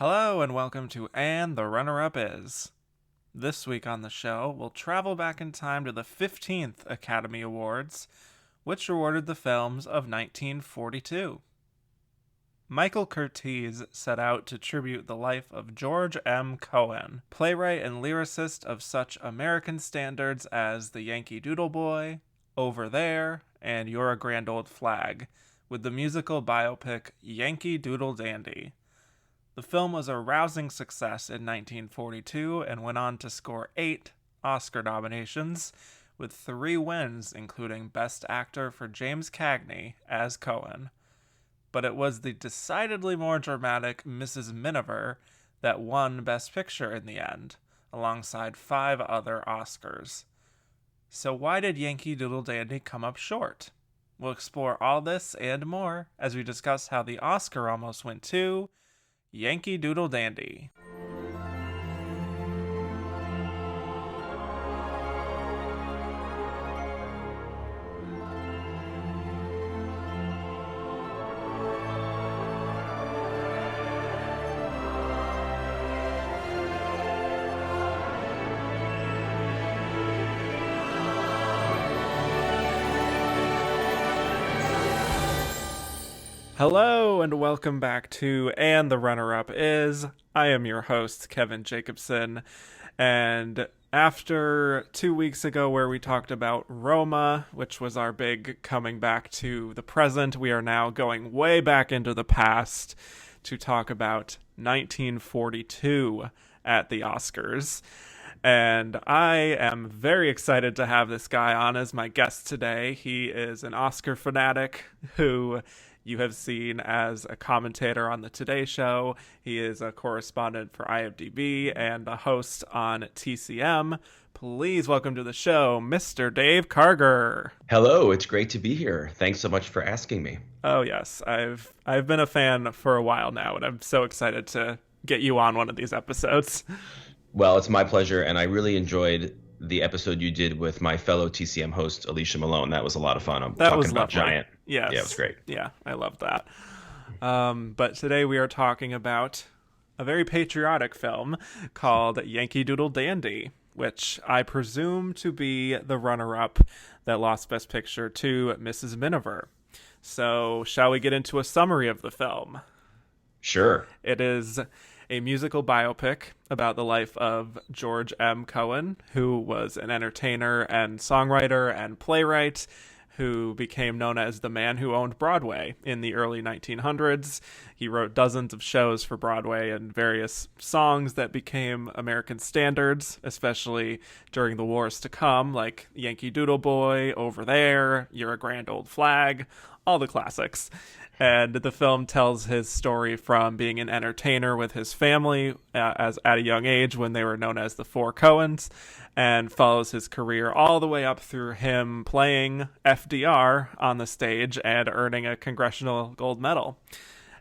Hello and welcome to And the Runner-Up Is. This week on the show, we'll travel back in time to the 15th Academy Awards, which awarded the films of 1942. Michael Curtiz set out to tribute the life of George M. Cohan, playwright and lyricist of such American standards as The Yankee Doodle Boy, Over There, and You're a Grand Old Flag, with the musical biopic Yankee Doodle Dandy. The film was a rousing success in 1942 and went on to score 8 Oscar nominations, with 3 wins, including Best Actor for James Cagney as Cohan. But it was the decidedly more dramatic Mrs. Miniver that won Best Picture in the end, alongside 5 other Oscars. So why did Yankee Doodle Dandy come up short? We'll explore all this and more as we discuss how the Oscar almost went to Yankee Doodle Dandy. Hello and welcome back to And the Runner-Up Is. I am your host, Kevin Jacobson, and after 2 weeks ago where we talked about Roma, which was our big coming back to the present, we are now going way back into the past to talk about 1942 at the Oscars. And I am very excited to have this guy on as my guest today. He is an Oscar fanatic who you have seen as a commentator on the Today Show. He is a correspondent for IMDb and a host on TCM. Please welcome to the show, Mr. Dave Karger. Hello, it's great to be here. Thanks so much for asking me. Oh yes, I've been a fan for a while now, and I'm so excited to get you on one of these episodes. Well, it's my pleasure, and I really enjoyed the episode you did with my fellow TCM host, Alicia Malone. That was a lot of fun. That talking was about lovely. Giant. Yes. Yeah, it was great. Yeah, I love that. But today we are talking about a very patriotic film called Yankee Doodle Dandy, which I presume to be the runner-up that lost Best Picture to Mrs. Miniver. So, shall we get into a summary of the film? Sure. It is a musical biopic about the life of George M. Cohan, who was an entertainer and songwriter and playwright who became known as the man who owned Broadway in the early 1900s. He wrote dozens of shows for Broadway and various songs that became American standards, especially during the wars to come, like Yankee Doodle Boy, Over There, You're a Grand Old Flag, all the classics. And the film tells his story from being an entertainer with his family as at a young age when they were known as the Four Cohens, and follows his career all the way up through him playing FDR on the stage and earning a Congressional Gold Medal.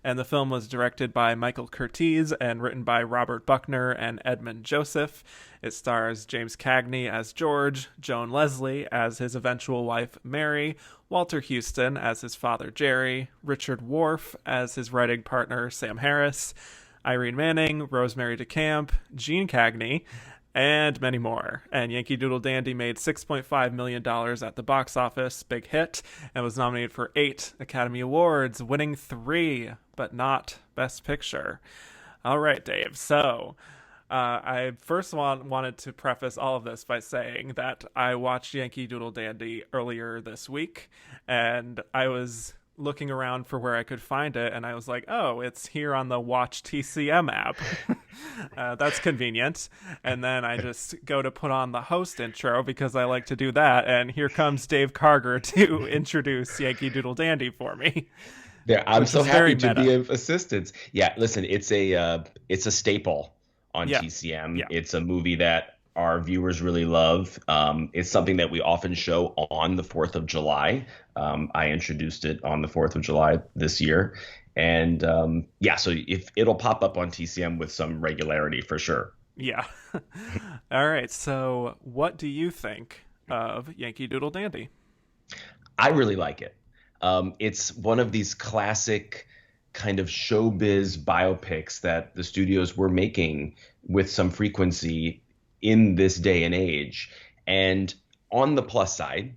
And the film was directed by Michael Curtiz and written by Robert Buckner and Edmund Joseph. It stars James Cagney as George, Joan Leslie as his eventual wife Mary, Walter Houston as his father Jerry, Richard Wharf as his writing partner Sam Harris, Irene Manning, Rosemary DeCamp, Gene Cagney, and many more. And Yankee Doodle Dandy made $6.5 million at the box office, big hit, and was nominated for 8 Academy Awards, winning 3, but not Best Picture. All right, Dave. So I first wanted to preface all of this by saying that I watched Yankee Doodle Dandy earlier this week, and I was looking around for where I could find it, and I was like, oh, it's here on the Watch TCM app. That's convenient. And then I just go to put on the host intro because I like to do that, and here comes Dave Karger to introduce Yankee Doodle Dandy for me. Yeah, I'm so happy to meta. be of assistance. Yeah, listen, it's a staple on Yeah. TCM. Yeah. It's a movie that our viewers really love. It's something that we often show on the 4th of July. I introduced it on the 4th of July this year. And so if it'll pop up on TCM with some regularity for sure. Yeah. All right. So what do you think of Yankee Doodle Dandy? I really like it. It's one of these classic kind of showbiz biopics that the studios were making with some frequency in this day and age. And on the plus side,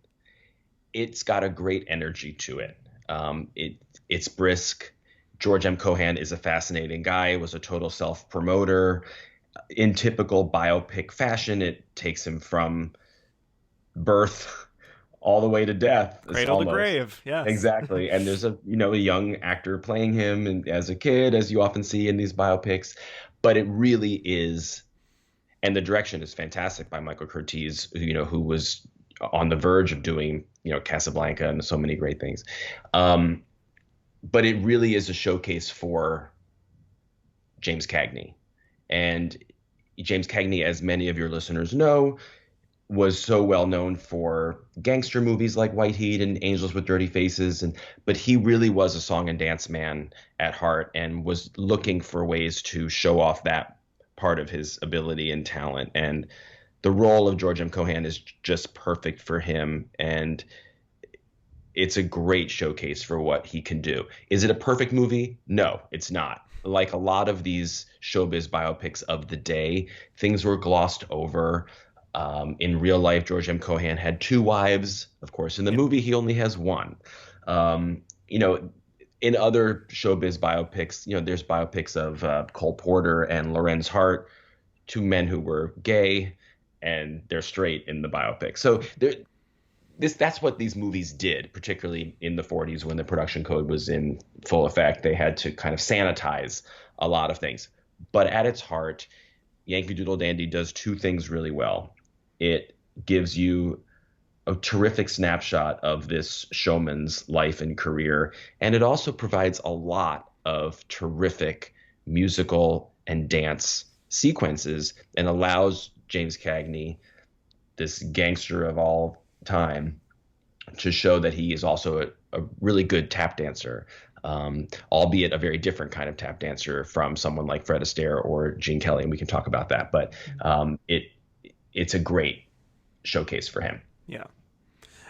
it's got a great energy to it. It's brisk. George M. Cohan is a fascinating guy, was a total self-promoter. In typical biopic fashion, it takes him from birth all the way to death. It's Cradle to almost grave, yes. exactly. And there's a young actor playing him and as a kid, as you often see in these biopics. But it really is, and the direction is fantastic by Michael Curtiz, who was on the verge of doing, Casablanca and so many great things. But it really is a showcase for James Cagney. And James Cagney, as many of your listeners know, was so well known for gangster movies like White Heat and Angels with Dirty Faces, but he really was a song and dance man at heart and was looking for ways to show off that part of his ability and talent. And the role of George M. Cohan is just perfect for him, and it's a great showcase for what he can do. Is it a perfect movie? No, it's not. Like a lot of these showbiz biopics of the day, things were glossed over. In real life, George M. Cohan had two wives. Of course, in the movie, he only has one. In other showbiz biopics, there's biopics of Cole Porter and Lorenz Hart, two men who were gay, and they're straight in the biopic. So that's what these movies did, particularly in the 40s when the production code was in full effect. They had to kind of sanitize a lot of things. But at its heart, Yankee Doodle Dandy does two things really well. It gives you a terrific snapshot of this showman's life and career, and it also provides a lot of terrific musical and dance sequences and allows James Cagney, this gangster of all time, to show that he is also a really good tap dancer, albeit a very different kind of tap dancer from someone like Fred Astaire or Gene Kelly, and we can talk about that. But it's a great showcase for him. Yeah.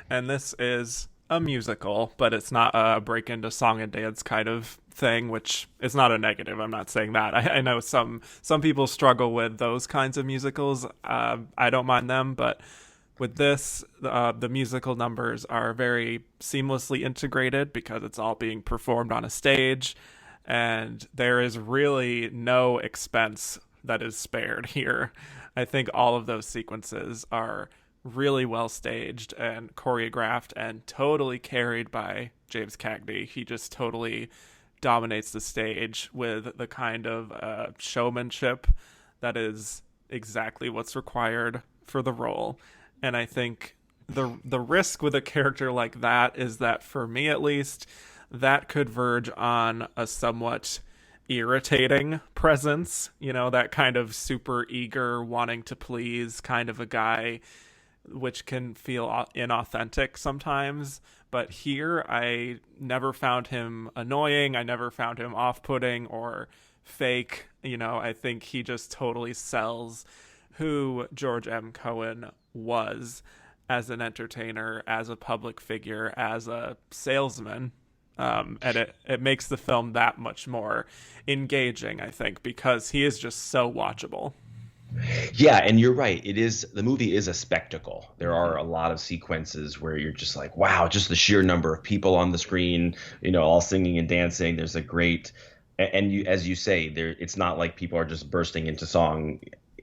And this is a musical, but it's not a break into song and dance kind of thing, which is not a negative. I'm not saying that. I know some people struggle with those kinds of musicals. I don't mind them, but with this, the musical numbers are very seamlessly integrated because it's all being performed on a stage, and there is really no expense that is spared here. I think all of those sequences are really well staged and choreographed and totally carried by James Cagney. He just totally dominates the stage with the kind of showmanship that is exactly what's required for the role. And I think the risk with a character like that is that, for me at least, that could verge on a somewhat irritating presence, that kind of super eager, wanting to please kind of a guy, which can feel inauthentic sometimes. But here, I never found him annoying. I never found him off-putting or fake. I think he just totally sells who George M. Cohan was as an entertainer, as a public figure, as a salesman. And it makes the film that much more engaging, I think, because he is just so watchable. Yeah, and you're right. The movie is a spectacle. There are a lot of sequences where you're just like, wow, just the sheer number of people on the screen, all singing and dancing. There's a great, and as you say, it's not like people are just bursting into song,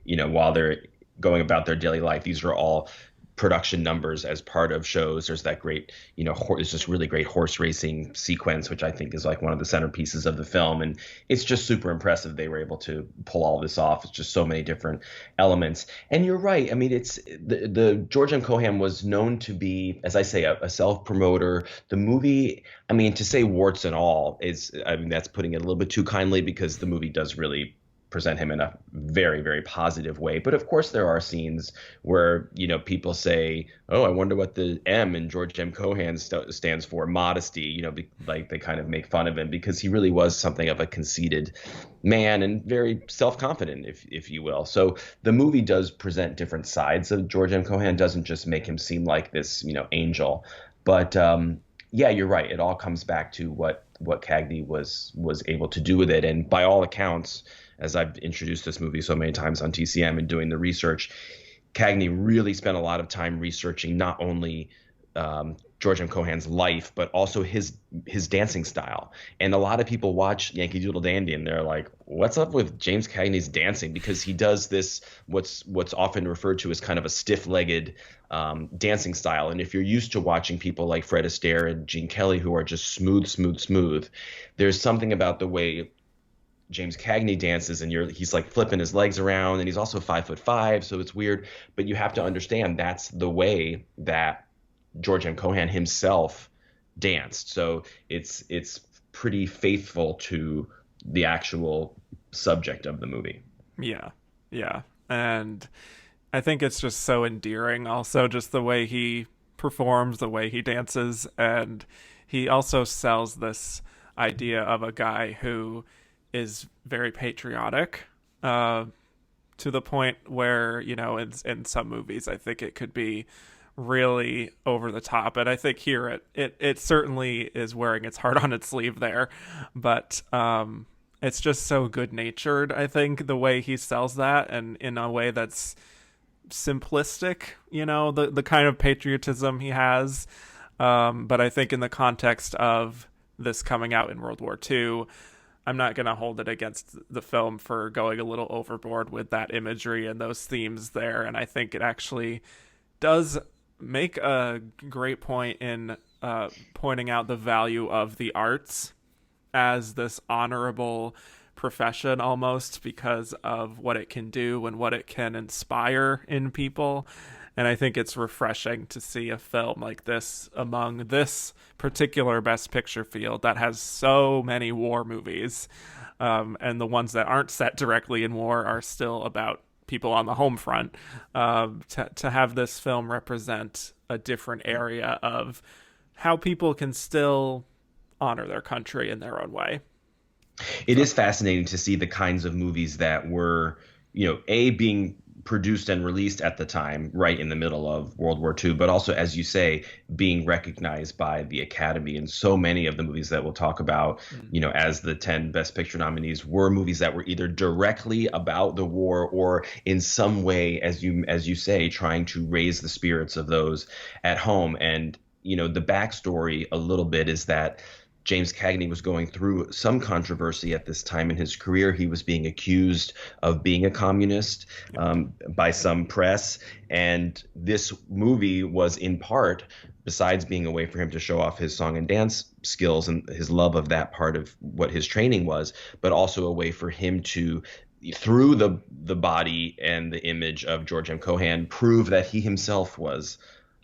while they're going about their daily life. These are all production numbers as part of shows. There's that great, there's this really great horse racing sequence, which I think is like one of the centerpieces of the film. And it's just super impressive they were able to pull all this off. It's just so many different elements. And you're right. I mean, it's the George M. Cohan was known to be, as I say, a self-promoter. The movie, I mean, to say warts and all that's putting it a little bit too kindly, because the movie does really present him in a very, very positive way. But of course, there are scenes where, people say, oh, I wonder what the M in George M. Cohan stands for, modesty, like they kind of make fun of him because he really was something of a conceited man and very self-confident, if you will. So the movie does present different sides of George M. Cohan, doesn't just make him seem like this, angel. But yeah, you're right. It all comes back to what what Cagney was able to do with it. And by all accounts, as I've introduced this movie so many times on TCM and doing the research, Cagney really spent a lot of time researching not only George M. Cohan's life, but also his dancing style. And a lot of people watch Yankee Doodle Dandy and they're like, what's up with James Cagney's dancing? Because he does this, what's often referred to as kind of a stiff-legged dancing style. And if you're used to watching people like Fred Astaire and Gene Kelly, who are just smooth, there's something about the way James Cagney dances, and he's like flipping his legs around, and he's also 5'5", so it's weird. But you have to understand that's the way that George M. Cohan himself danced. So it's pretty faithful to the actual subject of the movie. Yeah. And I think it's just so endearing also, just the way he performs, the way he dances. And he also sells this idea of a guy who is very patriotic, to the point where, in some movies, I think it could be really over the top. And I think here it certainly is wearing its heart on its sleeve there. But it's just so good natured, I think, the way he sells that, and in a way that's simplistic, the kind of patriotism he has. But I think in the context of this coming out in World War II, I'm not going to hold it against the film for going a little overboard with that imagery and those themes there. And I think it actually does make a great point in pointing out the value of the arts as this honorable profession, almost, because of what it can do and what it can inspire in people. And I think it's refreshing to see a film like this among this particular Best Picture field that has so many war movies. And the ones that aren't set directly in war are still about people on the home front. To have this film represent a different area of how people can still honor their country in their own way. It is fascinating to see the kinds of movies that were, being produced and released at the time, right in the middle of World War II, but also, as you say, being recognized by the Academy. And so many of the movies that we'll talk about, as the 10 Best Picture nominees, were movies that were either directly about the war or in some way, as you say, trying to raise the spirits of those at home. And, the backstory a little bit is that James Cagney was going through some controversy at this time in his career. He was being accused of being a communist by some press. And this movie was in part, besides being a way for him to show off his song and dance skills and his love of that part of what his training was, but also a way for him to, through the body and the image of George M. Cohan, prove that he himself was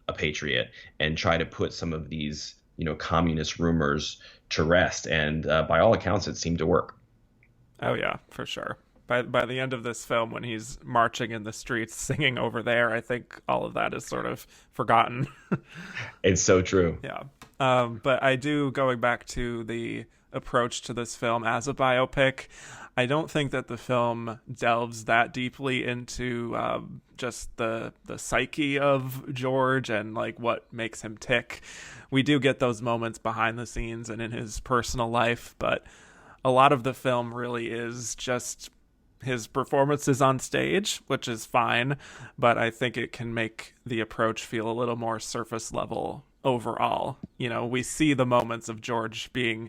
a patriot and try to put some of these communist rumors to rest. And by all accounts, it seemed to work. Oh yeah, for sure. By the end of this film, when he's marching in the streets singing "Over There," I think all of that is sort of forgotten. It's so true. Yeah. But I do, going back to the approach to this film as a biopic, I don't think that the film delves that deeply into just the psyche of George and like what makes him tick. We do get those moments behind the scenes and in his personal life, but a lot of the film really is just his performances on stage, which is fine, but I think it can make the approach feel a little more surface level overall. We see the moments of George being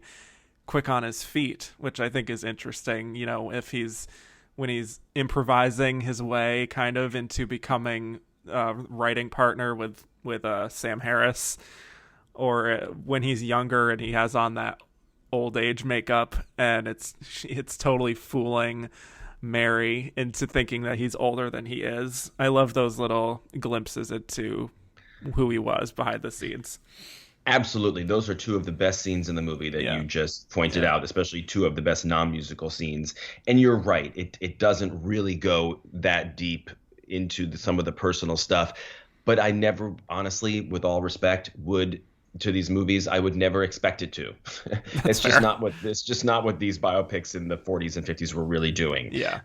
quick on his feet, which I think is interesting. When he's improvising his way kind of into becoming a writing partner with Sam Harris, or when he's younger and he has on that old age makeup and it's totally fooling Mary into thinking that he's older than he is. I love those little glimpses into who he was behind the scenes. Absolutely. Those are two of the best scenes in the movie that you just pointed out, especially two of the best non-musical scenes. And you're right. It doesn't really go that deep into some of the personal stuff. But I never, honestly, with all respect, to these movies, I would never expect it to. It's just not what these biopics in the 40s and 50s were really doing. Yeah.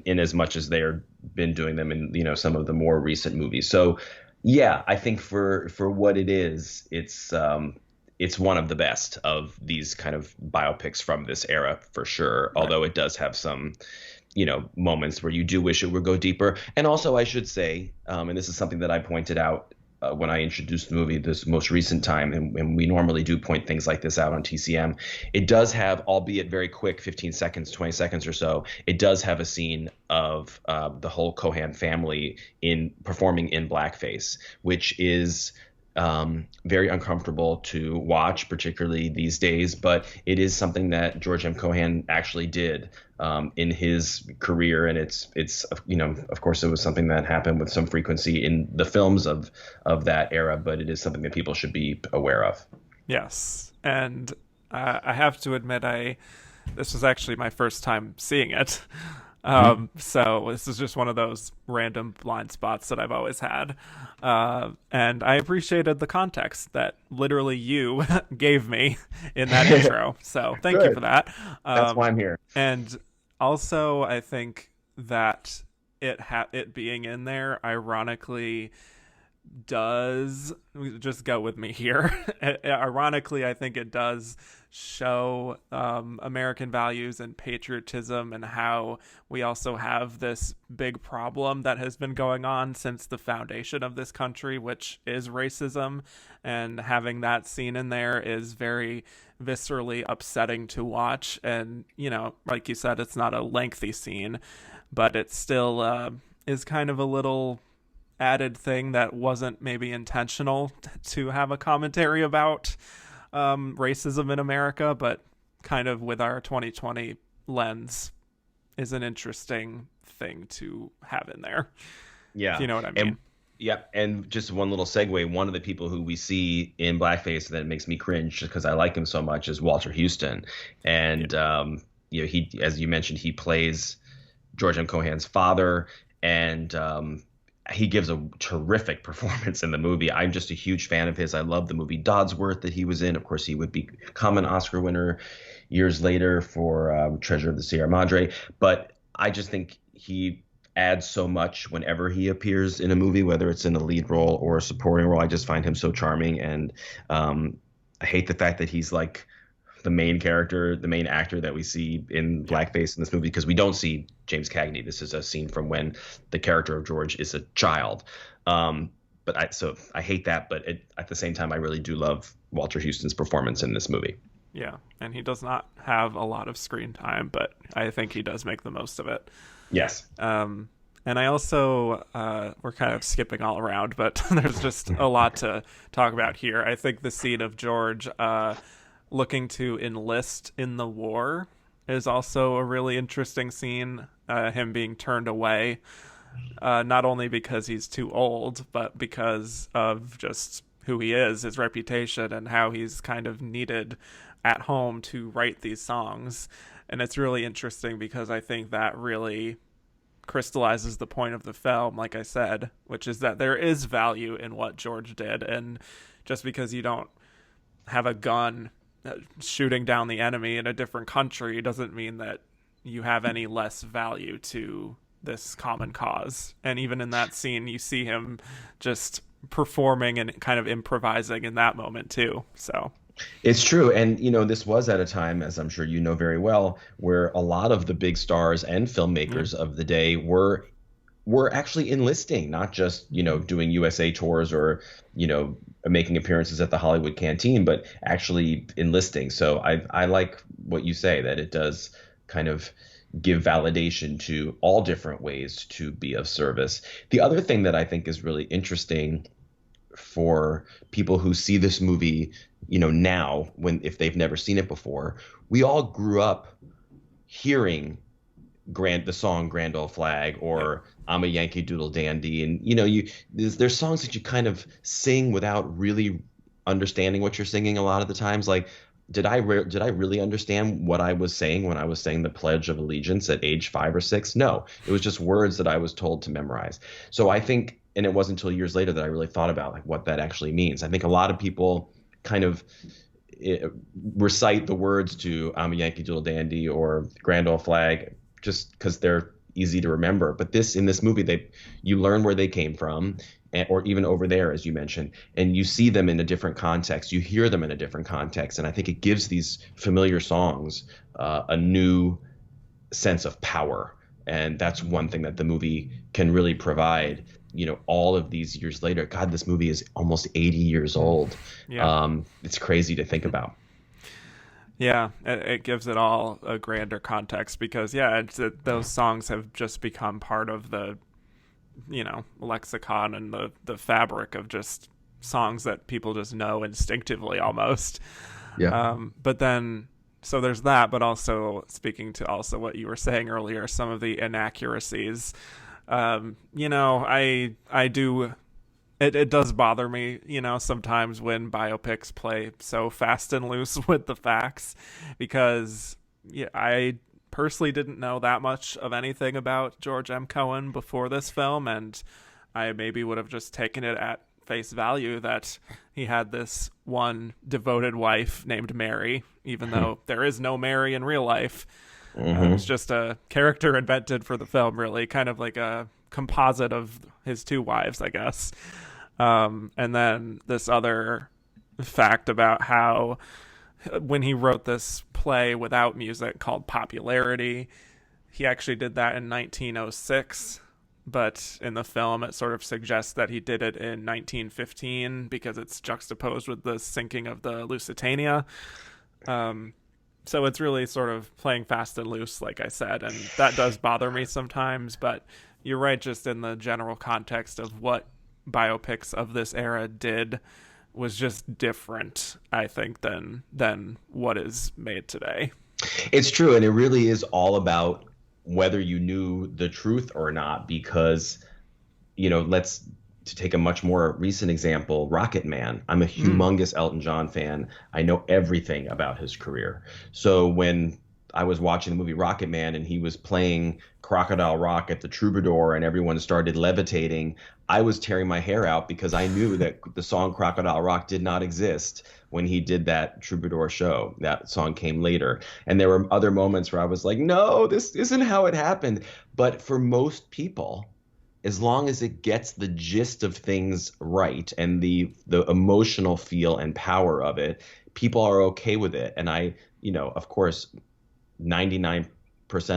In as much as they've been doing them in some of the more recent movies. So yeah, I think for what it is, it's it's one of the best of these kind of biopics from this era for sure. Right. Although it does have some, moments where you do wish it would go deeper. And also, I should say, and this is something that I pointed out when I introduced the movie this most recent time, and we normally do point things like this out on TCM. It does have, albeit very quick, 15 seconds, 20 seconds or so, it does have a scene of the whole Cohan family in performing in blackface, which is very uncomfortable to watch, particularly these days. But it is something that George M. Cohan actually did in his career, and it's of course, it was something that happened with some frequency in the films of that era. But it is something that people should be aware of. Yes, and I have to admit, this was actually my first time seeing it. So this is just one of those random blind spots that I've always had. And I appreciated the context that literally you gave me in that intro. So thank you for that. That's why I'm here. And also, I think that it being in there, ironically, does just go with me here. Ironically, I think it does show American values and patriotism, and how we also have this big problem that has been going on since the foundation of this country, which is racism. And having that scene in there is very viscerally upsetting to watch. And, like you said, it's not a lengthy scene, but it still is kind of a little added thing that wasn't maybe intentional to have a commentary about racism in America, but kind of with our 2020 lens is an interesting thing to have in there. Yeah. If you know what I mean. And just one little segue, one of the people who we see in blackface that makes me cringe just because I like him so much is Walter Houston. And, he, as you mentioned, he plays George M. Cohan's father, and he gives a terrific performance in the movie. I'm just a huge fan of his. I love the movie Dodsworth that he was in. Of course, he would become an Oscar winner years later for Treasure of the Sierra Madre. But I just think he adds so much whenever he appears in a movie, whether it's in a lead role or a supporting role. I just find him so charming. And I hate the fact that he's like the main character, the main actor that we see in blackface in this movie, because we don't see James Cagney. This is a scene from when the character of George is a child. But I hate that. But at the same time, I really do love Walter Houston's performance in this movie. Yeah, and he does not have a lot of screen time, but I think he does make the most of it. Yes. And I also, we're kind of skipping all around, but there's just a lot to talk about here. I think the scene of George looking to enlist in the war is also a really interesting scene. Him being turned away, not only because he's too old, but because of just who he is, his reputation, and how he's kind of needed at home to write these songs. And it's really interesting because I think that really crystallizes the point of the film, like I said, which is that there is value in what George did. And just because you don't have a gun shooting down the enemy in a different country doesn't mean that you have any less value to this common cause. And even in that scene, you see him just performing and kind of improvising in that moment too. So it's true. And, this was at a time, as I'm sure you know very well, where a lot of the big stars and filmmakers of the day were actually enlisting, not just, doing USA tours or, making appearances at the Hollywood Canteen, but actually enlisting. So I like what you say, that it does kind of give validation to all different ways to be of service. The other thing that I think is really interesting for people who see this movie, now, if they've never seen it before, we all grew up hearing the song Grand Old Flag or I'm a Yankee Doodle Dandy. And, there's songs that you kind of sing without really understanding what you're singing a lot of the times. Like, did I really understand what I was saying when I was saying the Pledge of Allegiance at age 5 or 6? No, it was just words that I was told to memorize. So I think, and it wasn't until years later that I really thought about like what that actually means. I think a lot of people kind of recite the words to I'm a Yankee Doodle Dandy or Grand Old Flag just because they're easy to remember. But in this movie, you learn where they came from. or even over there, as you mentioned, and you see them in a different context, you hear them in a different context, and I think it gives these familiar songs a new sense of power. And that's one thing that the movie can really provide. All of these years later, God, this movie is almost 80 years old. Yeah. It's crazy to think about. Yeah, it gives it all a grander context because, yeah, those songs have just become part of the, lexicon and the fabric of just songs that people just know instinctively almost. Yeah. But then, so there's that, but also speaking to also what you were saying earlier, some of the inaccuracies. I do. It does bother me, sometimes when biopics play so fast and loose with the facts, because I personally didn't know that much of anything about George M. Cohan before this film, and I maybe would have just taken it at face value that he had this one devoted wife named Mary, even though there is no Mary in real life. It was just a character invented for the film, really, kind of like a composite of his two wives, I guess. And then this other fact about how when he wrote this play without music called Popularity, he actually did that in 1906. But in the film, it sort of suggests that he did it in 1915 because it's juxtaposed with the sinking of the Lusitania. So it's really sort of playing fast and loose, like I said, and that does bother me sometimes. But you're right, just in the general context of what biopics of this era did was just different, I think, than what is made today. It's true, and it really is all about whether you knew the truth or not, because let's to take a much more recent example, Rocket Man. I'm a humongous Elton John fan. I know everything about his career. So when I was watching the movie Rocket Man and he was playing Crocodile Rock at the Troubadour and everyone started levitating, I was tearing my hair out because I knew that the song Crocodile Rock did not exist when he did that Troubadour show. That song came later. And there were other moments where I was like, no, this isn't how it happened. But for most people, as long as it gets the gist of things right and the emotional feel and power of it, people are okay with it. And of course, 99%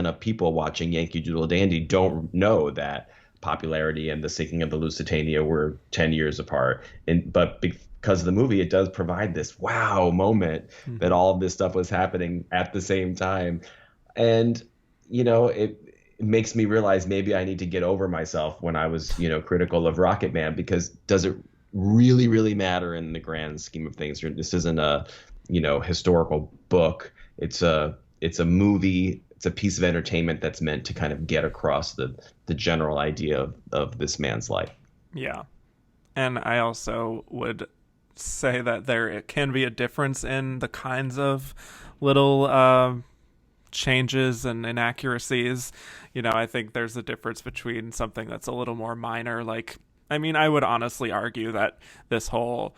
of people watching Yankee Doodle Dandy don't know that Popularity and the sinking of the Lusitania were 10 years apart. But because of the movie, it does provide this wow moment that all of this stuff was happening at the same time. And, it makes me realize maybe I need to get over myself when I was, critical of Rocket Man, because does it really, really matter in the grand scheme of things? This isn't a, historical book. It's a movie. It's a piece of entertainment that's meant to kind of get across the general idea of this man's life. Yeah. And I also would say that there can be a difference in the kinds of little changes and inaccuracies. I think there's a difference between something that's a little more minor. I would honestly argue that this whole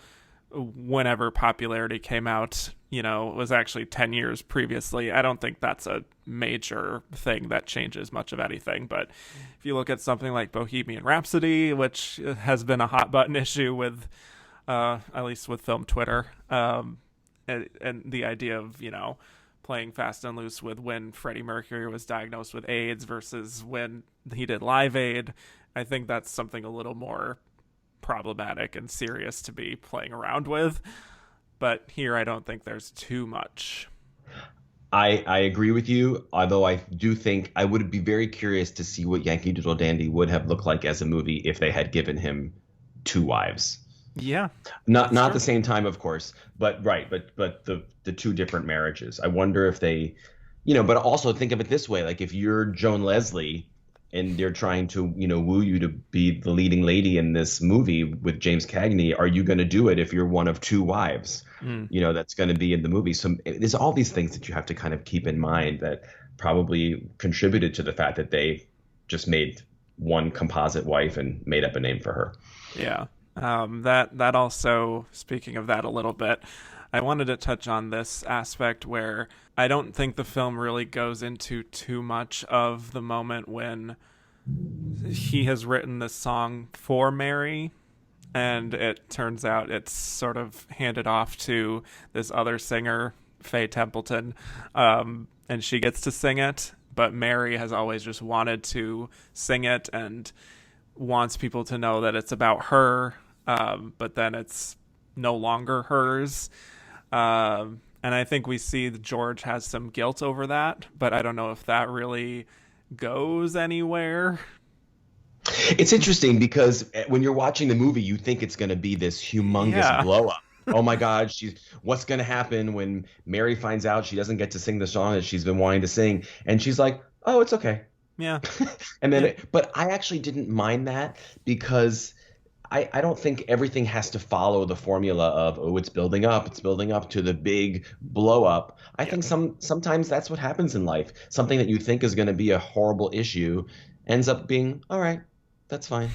whenever Popularity came out, was actually 10 years previously. I don't think that's a major thing that changes much of anything. But if you look at something like Bohemian Rhapsody, which has been a hot button issue with, at least with film Twitter, and the idea of, playing fast and loose with when Freddie Mercury was diagnosed with AIDS versus when he did Live Aid, I think that's something a little more problematic and serious to be playing around with. But here I don't think there's too much. I agree with you, although I do think I would be very curious to see what Yankee Doodle Dandy would have looked like as a movie if they had given him two wives. Yeah. Not the same time, of course, but the two different marriages. I wonder if they, but also think of it this way, like if you're Joan Leslie and they're trying to, woo you to be the leading lady in this movie with James Cagney, are you going to do it if you're one of two wives, that's going to be in the movie? So there's all these things that you have to kind of keep in mind that probably contributed to the fact that they just made one composite wife and made up a name for her. Yeah. That also, speaking of that a little bit, I wanted to touch on this aspect where I don't think the film really goes into too much of the moment when he has written this song for Mary, and it turns out it's sort of handed off to this other singer, Faye Templeton, and she gets to sing it, but Mary has always just wanted to sing it and wants people to know that it's about her, but then it's no longer hers. And I think we see that George has some guilt over that, but I don't know if that really goes anywhere. It's interesting because when you're watching the movie, you think it's going to be this humongous blow up. Oh my God, what's going to happen when Mary finds out she doesn't get to sing the song that she's been wanting to sing? And she's like, oh, it's okay. Yeah. And then, but I actually didn't mind that because I don't think everything has to follow the formula of, oh, it's building up to the big blow up. I think sometimes that's what happens in life. Something that you think is going to be a horrible issue ends up being, all right, that's fine.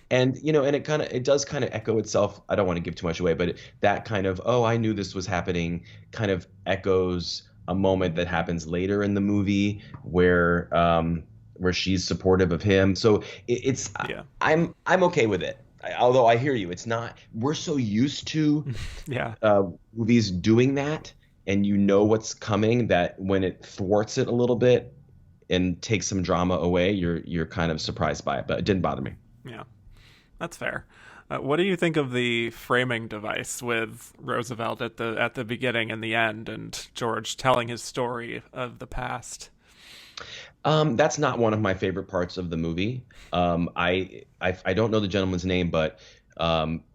And, and it does kind of echo itself. I don't want to give too much away, but that kind of, oh, I knew this was happening kind of echoes a moment that happens later in the movie where she's supportive of him. So I'm okay with it. Although I hear you, it's not. We're so used to movies doing that, and what's coming, that when it thwarts it a little bit and takes some drama away, you're kind of surprised by it. But it didn't bother me. Yeah, that's fair. What do you think of the framing device with Roosevelt at the beginning and the end, and George telling his story of the past? That's not one of my favorite parts of the movie. I don't know the gentleman's name, but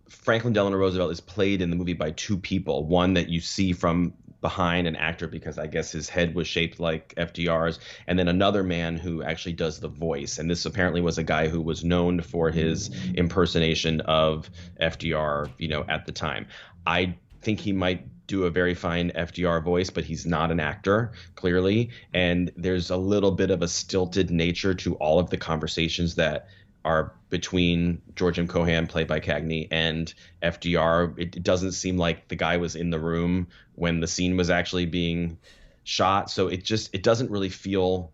Franklin Delano Roosevelt is played in the movie by two people. One that you see from behind, an actor, because I guess his head was shaped like FDR's, and then another man who actually does the voice. And this apparently was a guy who was known for his impersonation of FDR, at the time. I think he might do a very fine FDR voice, but he's not an actor, clearly. And there's a little bit of a stilted nature to all of the conversations that are between George M. Cohan, played by Cagney, and FDR. It doesn't seem like the guy was in the room when the scene was actually being shot. So it doesn't really feel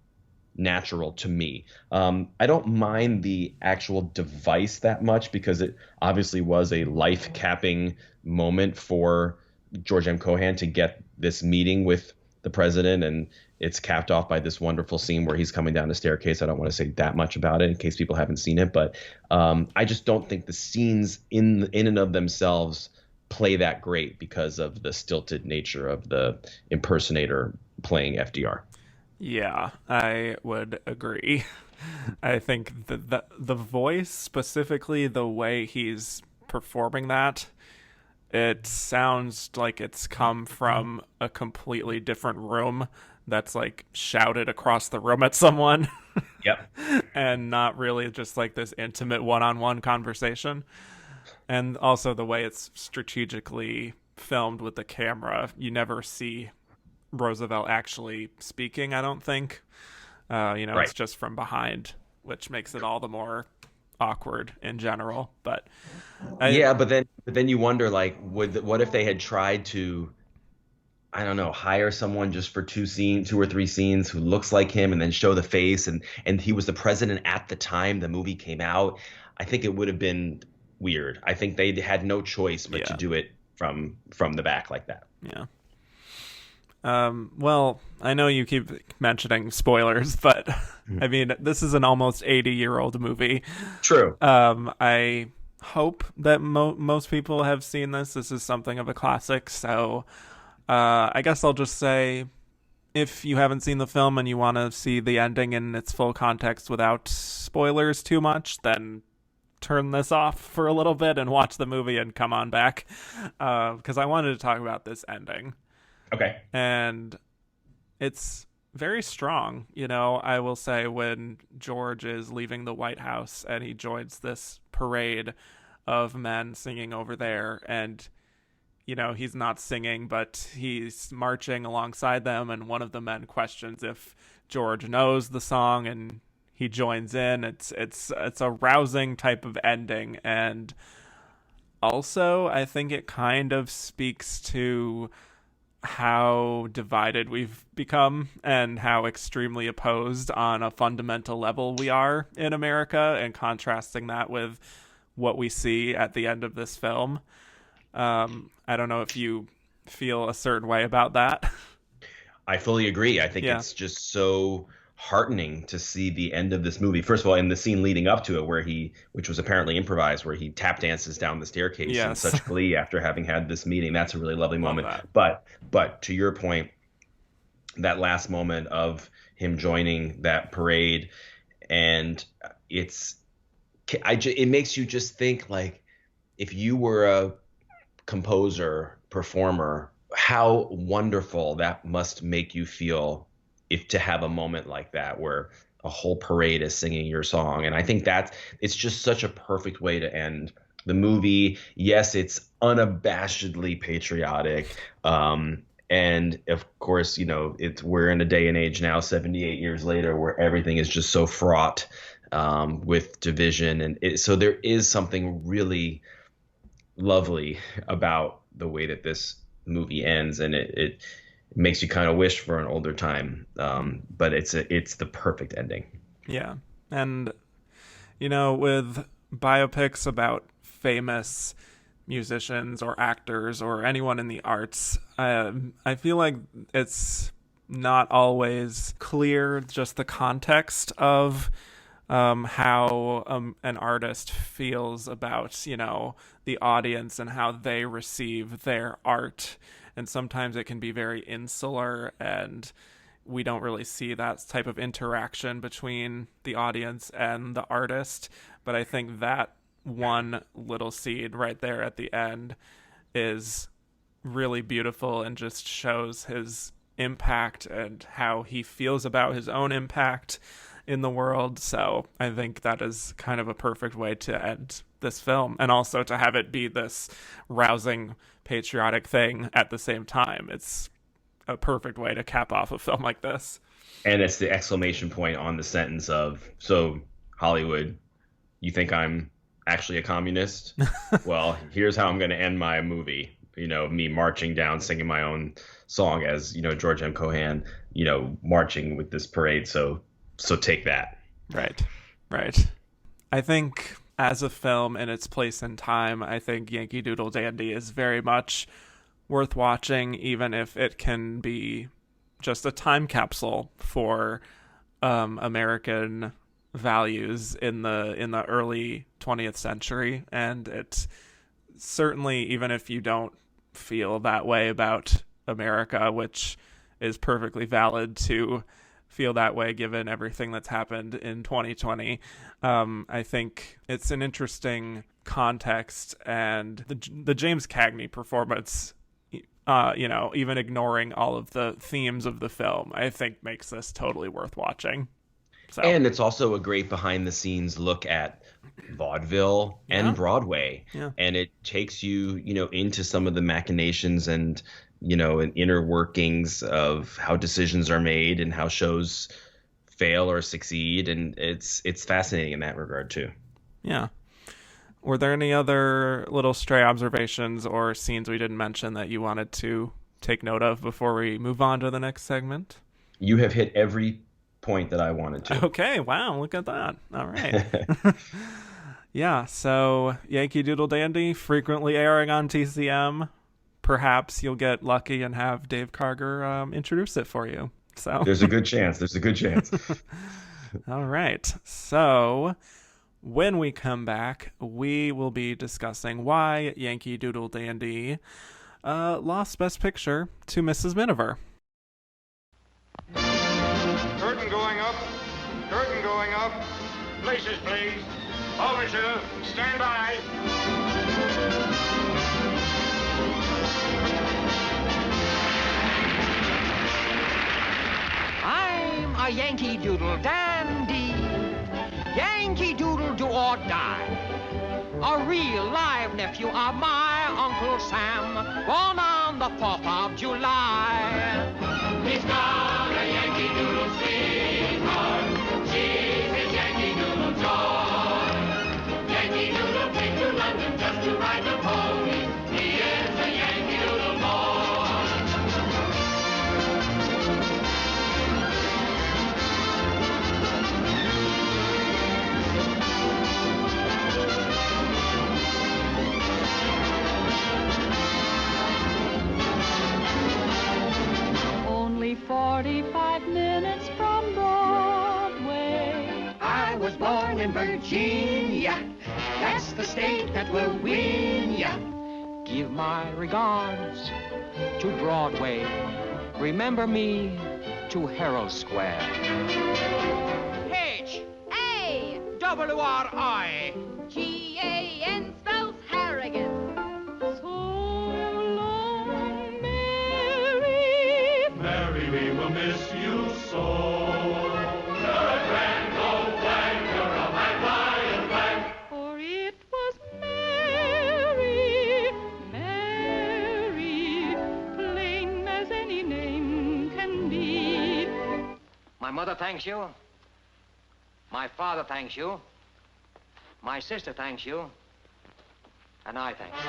natural to me. I don't mind the actual device that much because it obviously was a life-capping moment for George M. Cohan to get this meeting with the president, and it's capped off by this wonderful scene where he's coming down the staircase. I don't want to say that much about it in case people haven't seen it, but I just don't think the scenes in and of themselves play that great because of the stilted nature of the impersonator playing FDR. Yeah, I would agree. I think the voice, specifically the way he's performing that, it sounds like it's come from a completely different room that's like shouted across the room at someone. Yep. And not really just like this intimate one-on-one conversation. And also the way it's strategically filmed with the camera. You never see Roosevelt actually speaking, I don't think. Right. It's just from behind, which makes it all the more awkward in general. But but then you wonder, like, what if they had tried to, I don't know, hire someone just for 2 or 3 scenes who looks like him, and then show the face, and he was the president at the time the movie came out. I think it would have been weird. I think they had no choice but to do it from the back like that. Yeah. Well, I know you keep mentioning spoilers, but I mean, this is an almost 80-year-old movie. True. I hope that most people have seen this. This is something of a classic. So I guess I'll just say, if you haven't seen the film and you want to see the ending in its full context without spoilers too much, then turn this off for a little bit and watch the movie and come on back. Because I wanted to talk about this ending. Okay. And it's very strong. I will say, when George is leaving the White House and he joins this parade of men singing over there, and he's not singing, but he's marching alongside them, and one of the men questions if George knows the song, and he joins in. It's a rousing type of ending. And also, I think it kind of speaks to how divided we've become and how extremely opposed on a fundamental level we are in America, and contrasting that with what we see at the end of this film. I don't know if you feel a certain way about that. I fully agree. I think it's just so heartening to see the end of this movie. First of all, in the scene leading up to it, which was apparently improvised, where he tap dances down the staircase in such glee after having had this meeting. That's a really lovely moment. But to your point, that last moment of him joining that parade, and it makes you just think, like, if you were a composer, performer, how wonderful that must make you feel if to have a moment like that where a whole parade is singing your song. And I think it's just such a perfect way to end the movie. Yes, it's unabashedly patriotic. And of course, we're in a day and age now, 78 years later, where everything is just so fraught with division. And so there is something really lovely about the way that this movie ends, and it makes you kind of wish for an older time. But it's the perfect ending. Yeah. And with biopics about famous musicians or actors or anyone in the arts, I feel like it's not always clear just the context of how an artist feels about the audience and how they receive their art. And sometimes it can be very insular, and we don't really see that type of interaction between the audience and the artist. But I think that one little seed right there at the end is really beautiful and just shows his impact and how he feels about his own impact in the world. So I think that is kind of a perfect way to end this film, and also to have it be this rousing patriotic thing at the same time. It's a perfect way to cap off a film like this. And it's the exclamation point on the sentence of, so Hollywood, you think I'm actually a communist? Well, here's how I'm going to end my movie. Me marching down, singing my own song as, George M. Cohan, marching with this parade. So take that. Right. I think as a film in its place in time, I think Yankee Doodle Dandy is very much worth watching, even if it can be just a time capsule for American values in the early 20th century. And it certainly, even if you don't feel that way about America, which is perfectly valid to feel that way given everything that's happened in 2020, I think it's an interesting context. And the James Cagney performance, even ignoring all of the themes of the film, I think makes this totally worth watching. So. And it's also a great behind the scenes look at vaudeville and Broadway. Yeah. And it takes you, into some of the machinations and inner workings of how decisions are made and how shows fail or succeed. And it's fascinating in that regard too. Yeah. Were there any other little stray observations or scenes we didn't mention that you wanted to take note of before we move on to the next segment? You have hit every point that I wanted to. Okay. Wow. Look at that. All right. Yeah. So Yankee Doodle Dandy, frequently airing on TCM. Perhaps you'll get lucky and have Dave Karger introduce it for you. So there's a good chance. All right. So when we come back, we will be discussing why Yankee Doodle Dandy lost Best Picture to Mrs. Miniver. Curtain going up. Curtain going up. Places, please. Overture. Stand by. I'm a Yankee Doodle Dandy. Yankee Doodle do or die. A real live nephew of my Uncle Sam, born on the 4th of July. He's got a Yankee Doodle sweetheart. She's his Yankee Doodle joy. Yankee Doodle came to London just to ride the pony. He is a Yankee Doodle boy. I was born in Virginia. That's the state that will win ya. Give my regards to Broadway. Remember me to Herald Square. H-A-W-R-I. G-A-N spells Harrigan. So long, Mary. Mary, we will miss you so. You're a grand old flag, you're a lion flag. For it was Mary, Mary, plain as any name can be. My mother thanks you. My father thanks you. My sister thanks you. And I thank you.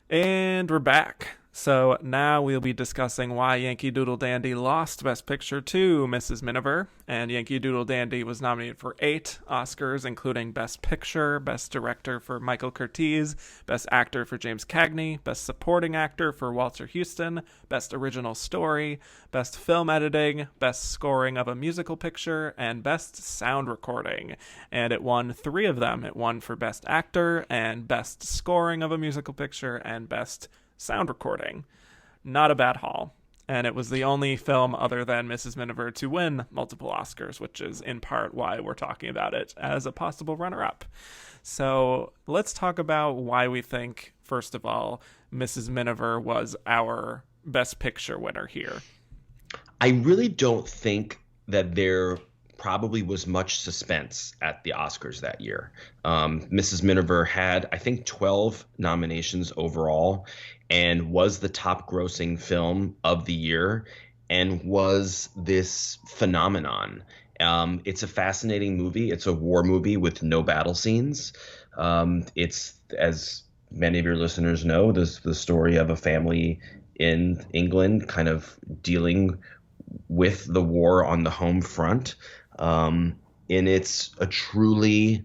And we're back. So now we'll be discussing why Yankee Doodle Dandy lost Best Picture to Mrs. Miniver. And Yankee Doodle Dandy was nominated for 8 Oscars, including Best Picture, Best Director for Michael Curtiz, Best Actor for James Cagney, Best Supporting Actor for Walter Huston, Best Original Story, Best Film Editing, Best Scoring of a Musical Picture, and Best Sound Recording. And it won 3 of them. It won for Best Actor and Best Scoring of a Musical Picture and Best Sound Recording. Not a bad haul. And it was the only film other than Mrs. Miniver to win multiple Oscars, which is in part why we're talking about it as a possible runner-up. So let's talk about why we think, first of all, Mrs. Miniver was our Best Picture winner here. I really don't think that there probably was much suspense at the Oscars that year. Mrs. Miniver had, I think, 12 nominations overall and was the top grossing film of the year and was this phenomenon. It's a fascinating movie. It's a war movie with no battle scenes. It's, as many of your listeners know, the story of a family in England kind of dealing with the war on the home front. And it's a truly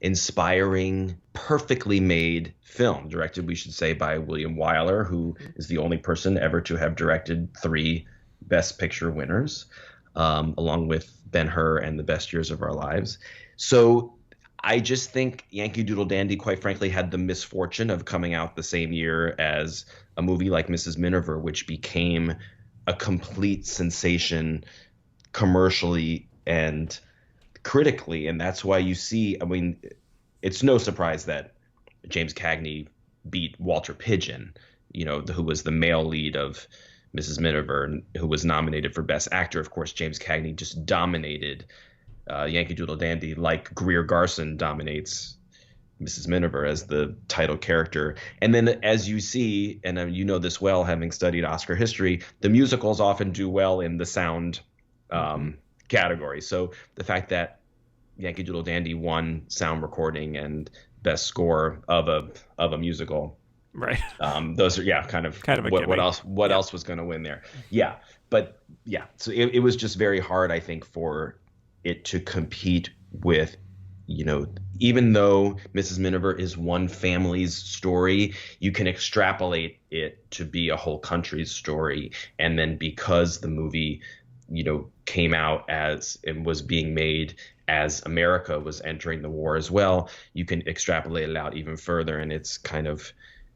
inspiring, perfectly made film, directed, we should say, by William Wyler, who is the only person ever to have directed 3 Best Picture winners, along with Ben-Hur and The Best Years of Our Lives. So I just think Yankee Doodle Dandy, quite frankly, had the misfortune of coming out the same year as a movie like Mrs. Miniver, which became a complete sensation commercially and critically. And that's why you see, I mean, it's no surprise that James Cagney beat Walter Pidgeon, who was the male lead of Mrs. Miniver and who was nominated for Best Actor. Of course, James Cagney just dominated Yankee Doodle Dandy like Greer Garson dominates Mrs. Miniver as the title character. And then as you see, and you know this well, having studied Oscar history, the musicals often do well in the sound category. So the fact that Yankee Doodle Dandy won sound recording and best score of a musical, right? Those are kind of what else was going to win there? Yeah, but yeah, so it was just very hard, I think, for it to compete with, even though Mrs. Miniver is one family's story, you can extrapolate it to be a whole country's story, and then because the movie came out as and was being made as America was entering the war as well, you can extrapolate it out even further. And it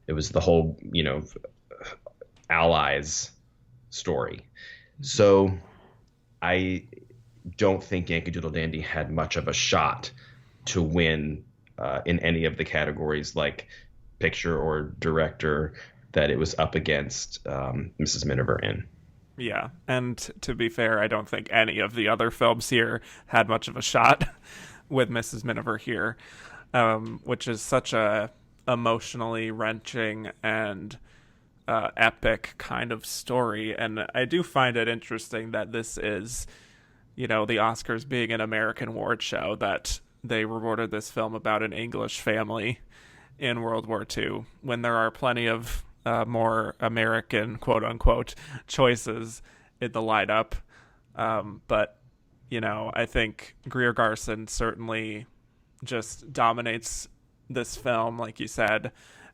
was the whole, Allies story. So I don't think Yankee Doodle Dandy had much of a shot to win in any of the categories like picture or director that it was up against Mrs. Miniver in. Yeah, and to be fair, I don't think any of the other films here had much of a shot with Mrs. Miniver here, which is such a emotionally wrenching and epic kind of story. And I do find it interesting that this is, the Oscars being an American award show, that they rewarded this film about an English family in World War II, when there are plenty of more American, quote unquote, choices in the lineup. But, I think Greer Garson certainly just dominates this film, like you said.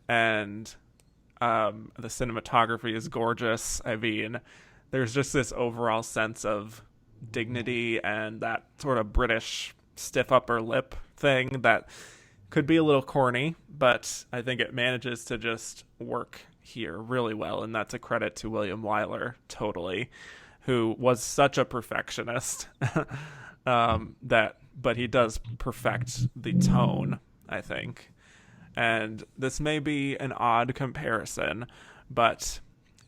And the cinematography is gorgeous. I mean, there's just this overall sense of dignity and that sort of British stiff upper lip thing that could be a little corny, but I think it manages to just work here really well, and that's a credit to William Wyler, totally, who was such a perfectionist. But he does perfect the tone, I think. And this may be an odd comparison, but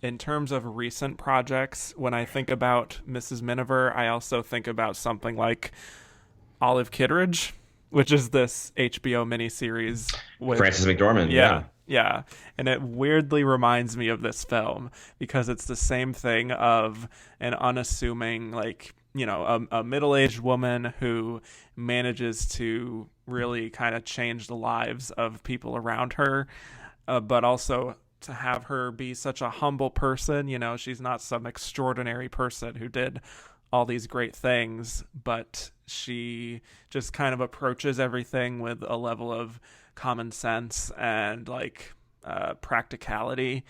in terms of recent projects, when I think about Mrs. Miniver, I also think about something like Olive Kitteridge, which is this HBO miniseries with Frances McDormand. Yeah. And it weirdly reminds me of this film because it's the same thing of an unassuming, like, you know, a middle-aged woman who manages to really kind of change the lives of people around her, but also to have her be such a humble person. You know, she's not some extraordinary person who did all these great things, but she just kind of approaches everything with a level of common sense and like practicality.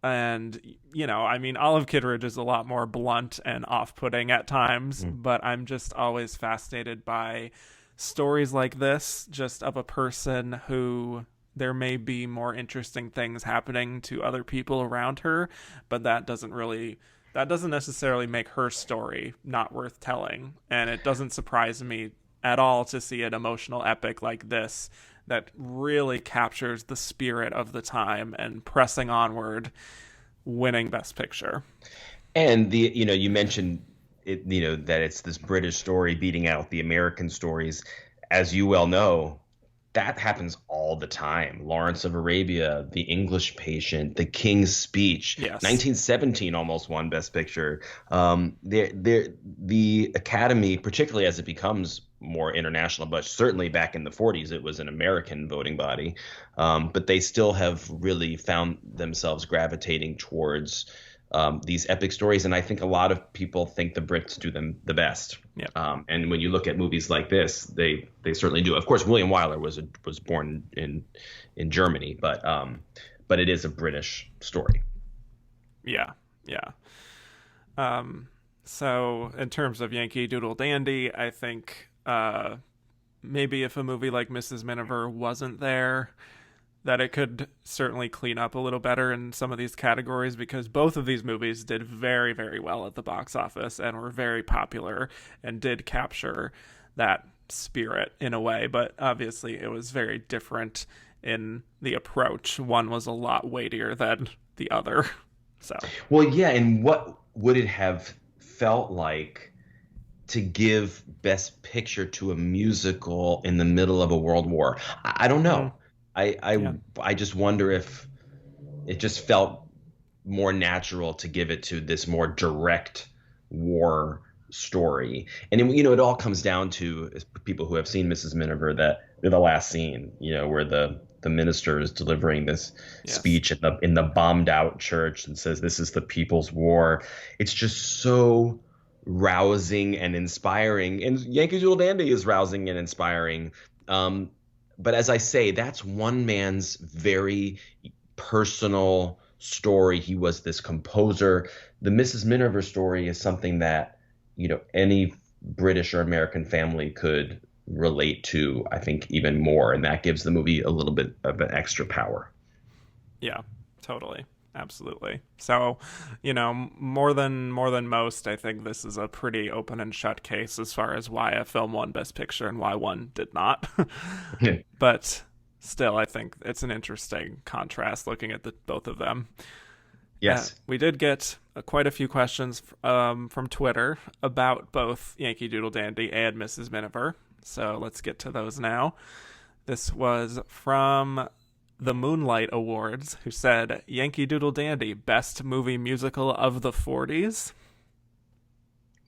And, you know, I mean, Olive Kitteridge is a lot more blunt and off-putting at times, but I'm just always fascinated by stories like this, just of a person who there may be more interesting things happening to other people around her, but that doesn't necessarily make her story not worth telling. And it doesn't surprise me at all to see an emotional epic like this that really captures the spirit of the time and pressing onward, winning Best Picture. And you mentioned it, that it's this British story beating out the American stories. As you well know, that happens all the time. Lawrence of Arabia, The English Patient, The King's Speech. Yes. 1917 almost won Best Picture. The Academy, particularly as it becomes more international, but certainly back in the 40s, it was an American voting body. But they still have really found themselves gravitating towards these epic stories. And I think a lot of people think the Brits do them the best. Yeah. And when you look at movies like this, they certainly do. Of course, William Wyler was born in Germany, but it is a British story. Yeah. So in terms of Yankee Doodle Dandy, I think maybe if a movie like Mrs. Miniver wasn't there, that it could certainly clean up a little better in some of these categories, because both of these movies did very, very well at the box office and were very popular and did capture that spirit in a way. But obviously it was very different in the approach. One was a lot weightier than the other. So, well, yeah. And what would it have felt like to give Best Picture to a musical in the middle of a world war? I don't know. I just wonder if it just felt more natural to give it to this more direct war story. And it all comes down to, as people who have seen Mrs. Miniver, that the last scene, where the minister is delivering this speech in the bombed out church and says, "This is the people's war." It's just so rousing and inspiring. And Yankee Doodle Dandy is rousing and inspiring. But as I say, that's one man's very personal story. He was this composer. The Mrs. Miniver story is something that, any British or American family could relate to, I think, even more. And that gives the movie a little bit of an extra power. Yeah, totally. Absolutely. So, more than most, I think this is a pretty open and shut case as far as why a film won Best Picture and why one did not. But still, I think it's an interesting contrast looking at both of them. Yes. We did get quite a few questions from Twitter about both Yankee Doodle Dandy and Mrs. Miniver. So let's get to those now. This was from the Moonlight Awards, who said, Yankee Doodle Dandy, best movie musical of the 40s.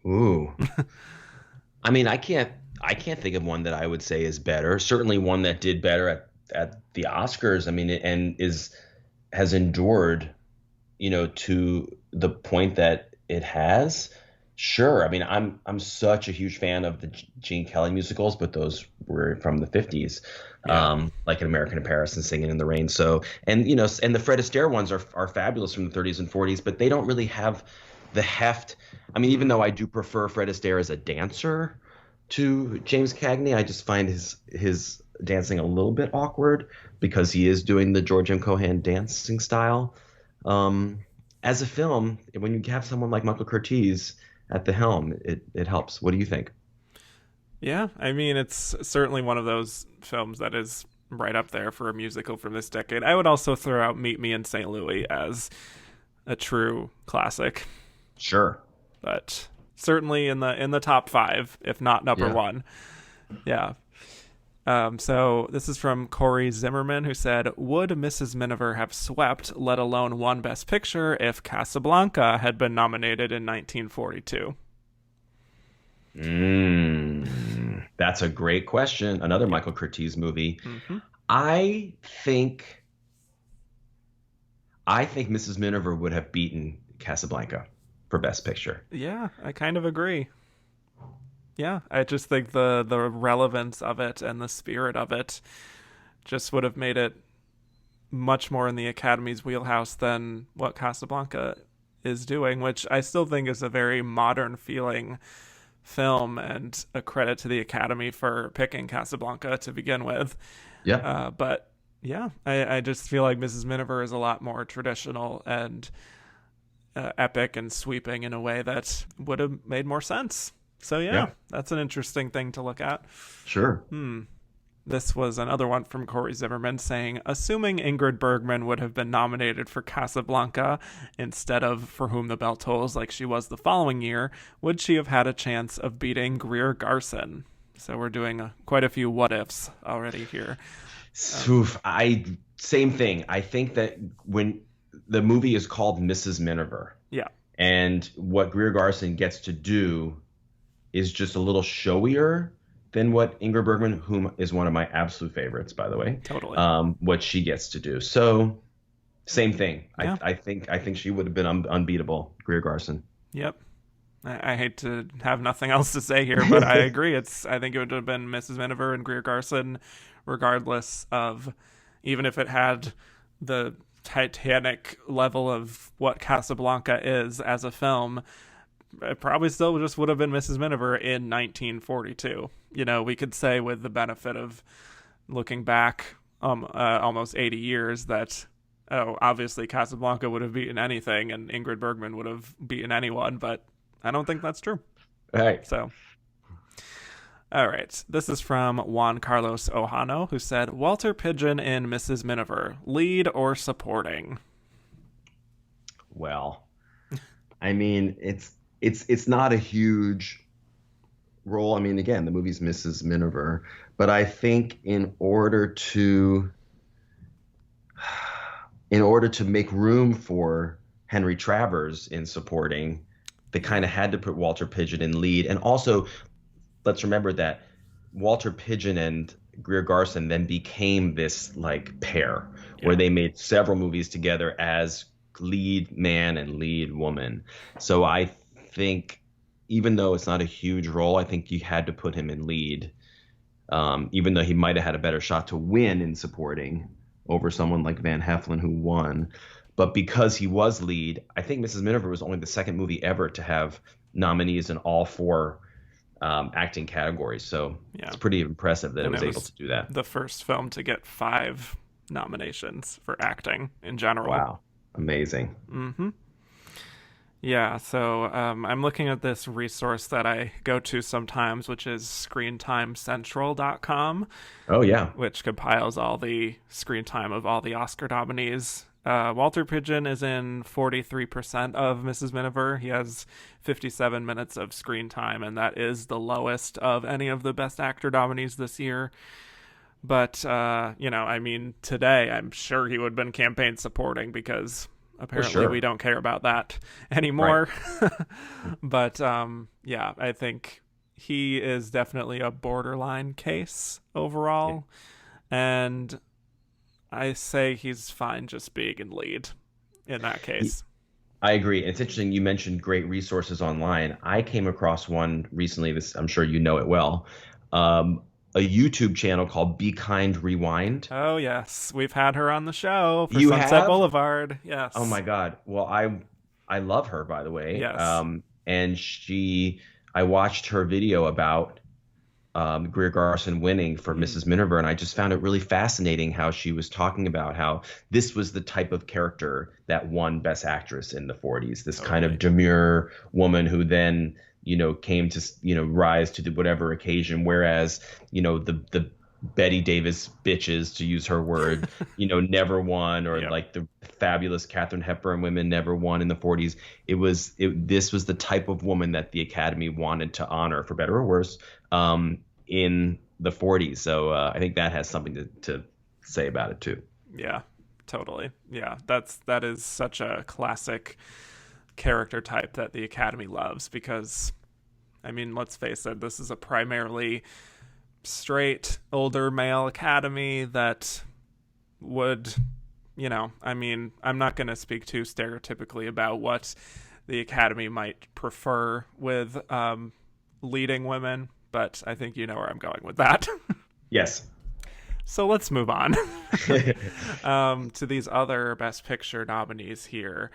Ooh. I mean, I can't think of one that I would say is better. Certainly one that did better at the Oscars. I mean, and has endured, to the point that it has. Sure. I mean, I'm such a huge fan of the Gene Kelly musicals, but those were from the 50s. Like An American in Paris and Singing in the Rain. So, and the Fred Astaire ones are fabulous from the 30s and 40s, but they don't really have the heft. I mean, even though I do prefer Fred Astaire as a dancer to James Cagney, I just find his dancing a little bit awkward because he is doing the George M. Cohan dancing style. As a film, when you have someone like Michael Curtiz at the helm, it helps. What do you think? Yeah, I mean, it's certainly one of those films that is right up there for a musical from this decade. I would also throw out Meet Me in St. Louis as a true classic. Sure. But certainly in the top 5, if not number 1. Yeah. So this is from Corey Zimmerman, who said, would Mrs. Miniver have swept, let alone won Best Picture, if Casablanca had been nominated in 1942? That's a great question. Another Michael Curtiz movie. Mm-hmm. I think Mrs. Miniver would have beaten Casablanca for Best Picture. Yeah, I kind of agree. Yeah, I just think the relevance of it and the spirit of it just would have made it much more in the Academy's wheelhouse than what Casablanca is doing, which I still think is a very modern feeling film and a credit to the Academy for picking Casablanca to begin with. Yeah. But yeah, I just feel like Mrs. Miniver is a lot more traditional and epic and sweeping in a way that would have made more sense. So yeah, that's an interesting thing to look at. Sure. This was another one from Corey Zimmerman saying, assuming Ingrid Bergman would have been nominated for Casablanca instead of For Whom the Bell Tolls like she was the following year, would she have had a chance of beating Greer Garson? So we're doing quite a few what ifs already here. Same thing. I think that when the movie is called Mrs. Miniver. Yeah. And what Greer Garson gets to do is just a little showier than what Ingrid Bergman, whom is one of my absolute favorites, by the way. Totally. What she gets to do. So same thing. Yeah. I think she would have been unbeatable, Greer Garson. Yep. I hate to have nothing else to say here, but I agree. I think it would have been Mrs. Miniver and Greer Garson, regardless of, even if it had the Titanic level of what Casablanca is as a film, it probably still just would have been Mrs. Miniver in 1942. You know, we could say with the benefit of looking back almost 80 years that, obviously Casablanca would have beaten anything and Ingrid Bergman would have beaten anyone, but I don't think that's true. Right. So, all right. This is from Juan Carlos Ojano, who said, Walter Pidgeon in Mrs. Miniver, lead or supporting? Well, I mean, it's not a huge role. I mean, again, the movie's Mrs. Miniver, but I think in order to make room for Henry Travers in supporting, they kind of had to put Walter Pidgeon in lead. And also, let's remember that Walter Pidgeon and Greer Garson then became this like pair where they made several movies together as lead man and lead woman. So I think even though it's not a huge role, I think you had to put him in lead, even though he might have had a better shot to win in supporting over someone like Van Heflin, who won. But because he was lead, I think Mrs. Miniver was only the second movie ever to have nominees in all 4 acting categories. So it's pretty impressive that it was able to do that. The first film to get 5 nominations for acting in general. Wow. Amazing. Mm-hmm. Yeah, so I'm looking at this resource that I go to sometimes, which is ScreenTimeCentral.com. Oh, yeah. Which compiles all the screen time of all the Oscar nominees. Walter Pidgeon is in 43% of Mrs. Miniver. He has 57 minutes of screen time, and that is the lowest of any of the Best Actor nominees this year. But, I mean, today I'm sure he would have been campaign supporting because apparently we don't care about that anymore. Right. But, I think he is definitely a borderline case overall. Yeah. And I say he's fine just being in lead in that case. I agree. It's interesting. You mentioned great resources online. I came across one recently. I'm sure you know it well. A YouTube channel called Be Kind Rewind. Oh, yes. We've had her on the show for you Sunset have? Boulevard. Yes. Oh, my God. Well, I love her, by the way. Yes. And I watched her video about Greer Garson winning for Mrs. Miniver, and I just found it really fascinating how she was talking about how this was the type of character that won Best Actress in the 40s. This kind of demure woman who then, came to, rise to whatever occasion, whereas, the Betty Davis bitches, to use her word, never won, or like the fabulous Katharine Hepburn women never won in the 40s. This was the type of woman that the Academy wanted to honor, for better or worse, in the 40s. So I think that has something to say about it too. Yeah, totally. Yeah, that is such a classic character type that the Academy loves, because, I mean, let's face it, this is a primarily straight older male Academy that would, I'm not going to speak too stereotypically about what the Academy might prefer with leading women, but I think you know where I'm going with that. Yes. So let's move on to these other Best Picture nominees here.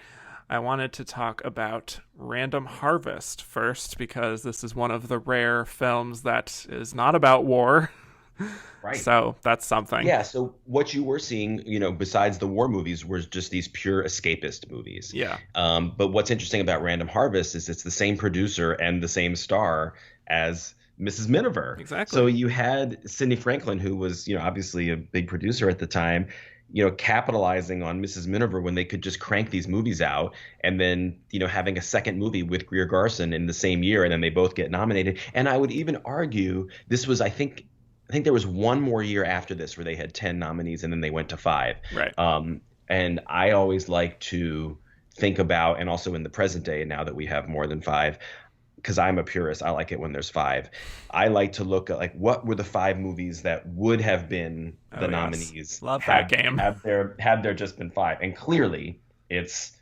I wanted to talk about Random Harvest first, because this is one of the rare films that is not about war. Right. So that's something. Yeah. So what you were seeing, besides the war movies, were just these pure escapist movies. Yeah. But what's interesting about Random Harvest is it's the same producer and the same star as Mrs. Miniver. Exactly. So you had Sidney Franklin, who was, obviously a big producer at the time, capitalizing on Mrs. Miniver when they could just crank these movies out, and then, having a second movie with Greer Garson in the same year, and then they both get nominated. And I would even argue this was, I think there was one more year after this where they had 10 nominees, and then they went to 5. Right. And I always like to think about, and also in the present day, now that we have more than 5, because I'm a purist, I like it when there's 5. I like to look at, like, what were the 5 movies that would have been the nominees. Love that game. Had there just been 5. And clearly it's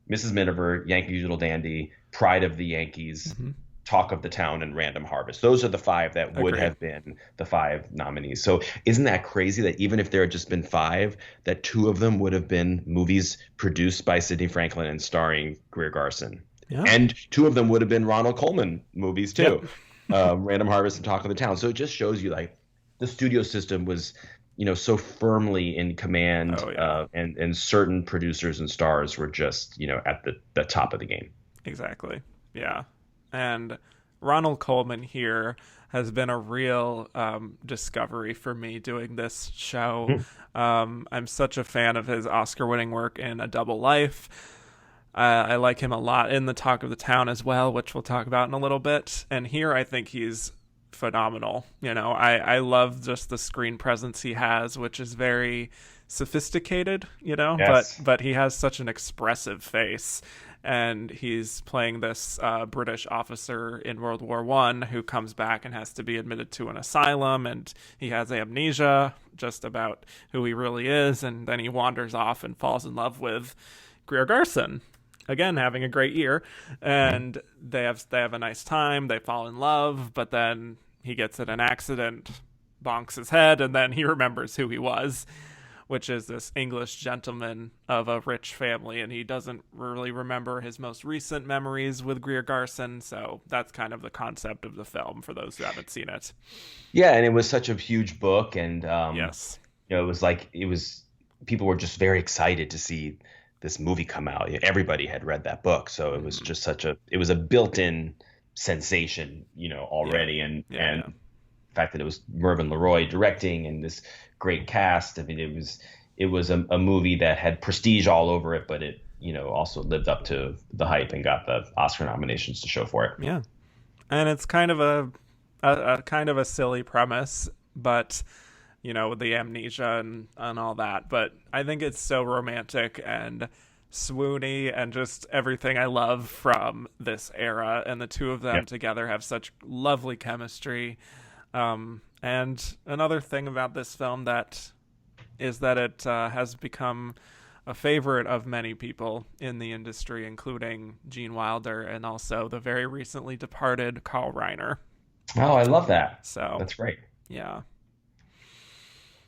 Mrs. Miniver, Yankee Doodle Dandy, Pride of the Yankees, Talk of the Town, and Random Harvest. Those are the 5 that would have been the 5 nominees. So isn't that crazy that even if there had just been 5, that 2 of them would have been movies produced by Sidney Franklin and starring Greer Garson? Yeah. And 2 of them would have been Ronald Colman movies too. Yep. Random Harvest and Talk of the Town. So it just shows you, like, the studio system was, so firmly in command, and certain producers and stars were just, at the top of the game. Exactly. Yeah. And Ronald Colman here has been a real discovery for me doing this show. I'm such a fan of his Oscar-winning work in A Double Life. I like him a lot in The Talk of the Town as well, which we'll talk about in a little bit. And here I think he's phenomenal. I love just the screen presence he has, which is very sophisticated, yes. but he has such an expressive face. And he's playing this British officer in World War I who comes back and has to be admitted to an asylum, and he has amnesia just about who he really is, and then he wanders off and falls in love with Greer Garson. Again, having a great year, and they have a nice time. They fall in love, but then he gets in an accident, bonks his head, and then he remembers who he was, which is this English gentleman of a rich family, and he doesn't really remember his most recent memories with Greer Garson. So that's kind of the concept of the film for those who haven't seen it. Yeah, and it was such a huge book, and yes, it was people were just very excited to see this movie come out. Everybody had read that book, so it was just it was a built-in sensation, already. And the fact that it was Mervyn LeRoy directing and this great cast. I mean, it was a movie that had prestige all over it, but it, also lived up to the hype and got the Oscar nominations to show for it. Yeah. And it's kind of a kind of a silly premise, but with the amnesia and all that. But I think it's so romantic and swoony and just everything I love from this era. And the two of them together have such lovely chemistry. And another thing about this film that it has become a favorite of many people in the industry, including Gene Wilder and also the very recently departed Carl Reiner. Oh, I love that. So that's great. Yeah.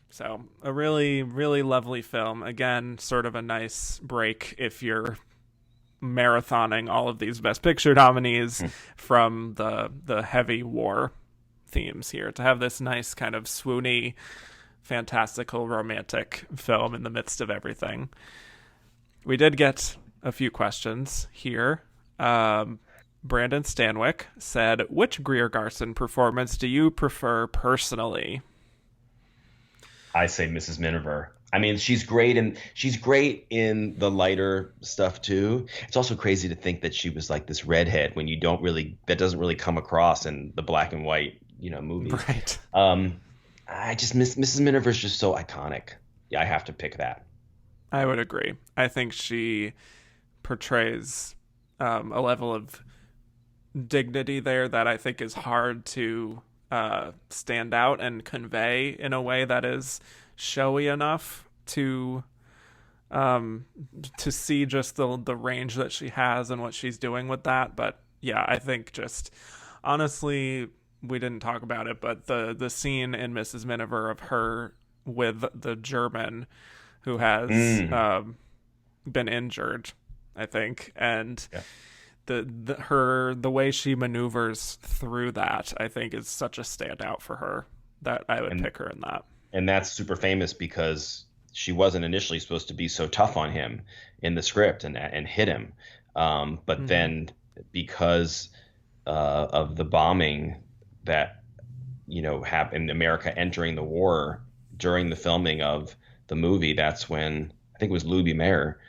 So a really, really lovely film. Again, sort of a nice break if you're marathoning all of these Best Picture nominees from the heavy war themes here to have this nice kind of swoony, fantastical, romantic film in the midst of everything. We did get a few questions here. Brandon Stanwyck said, which Greer Garson performance do you prefer personally? I say Mrs. Miniver. I mean, she's great in the lighter stuff too. It's also crazy to think that she was like this redhead when that doesn't really come across in the black and white, movies. Right. I just Mrs. Miniver is just so iconic. Yeah, I have to pick that. I would agree. I think she portrays a level of dignity there that I think is hard to stand out and convey in a way that is showy enough to see just the range that she has and what she's doing with that. But yeah, I think just honestly, we didn't talk about it, but the scene in Mrs. Miniver of her with the German who has been injured, I think, and the way she maneuvers through that, I think, is such a standout for her that I would pick her in that. And that's super famous because she wasn't initially supposed to be so tough on him in the script and hit him, but then because of the bombing that happened in America entering the war during the filming of the movie, that's when I think it was Louis B. Mayer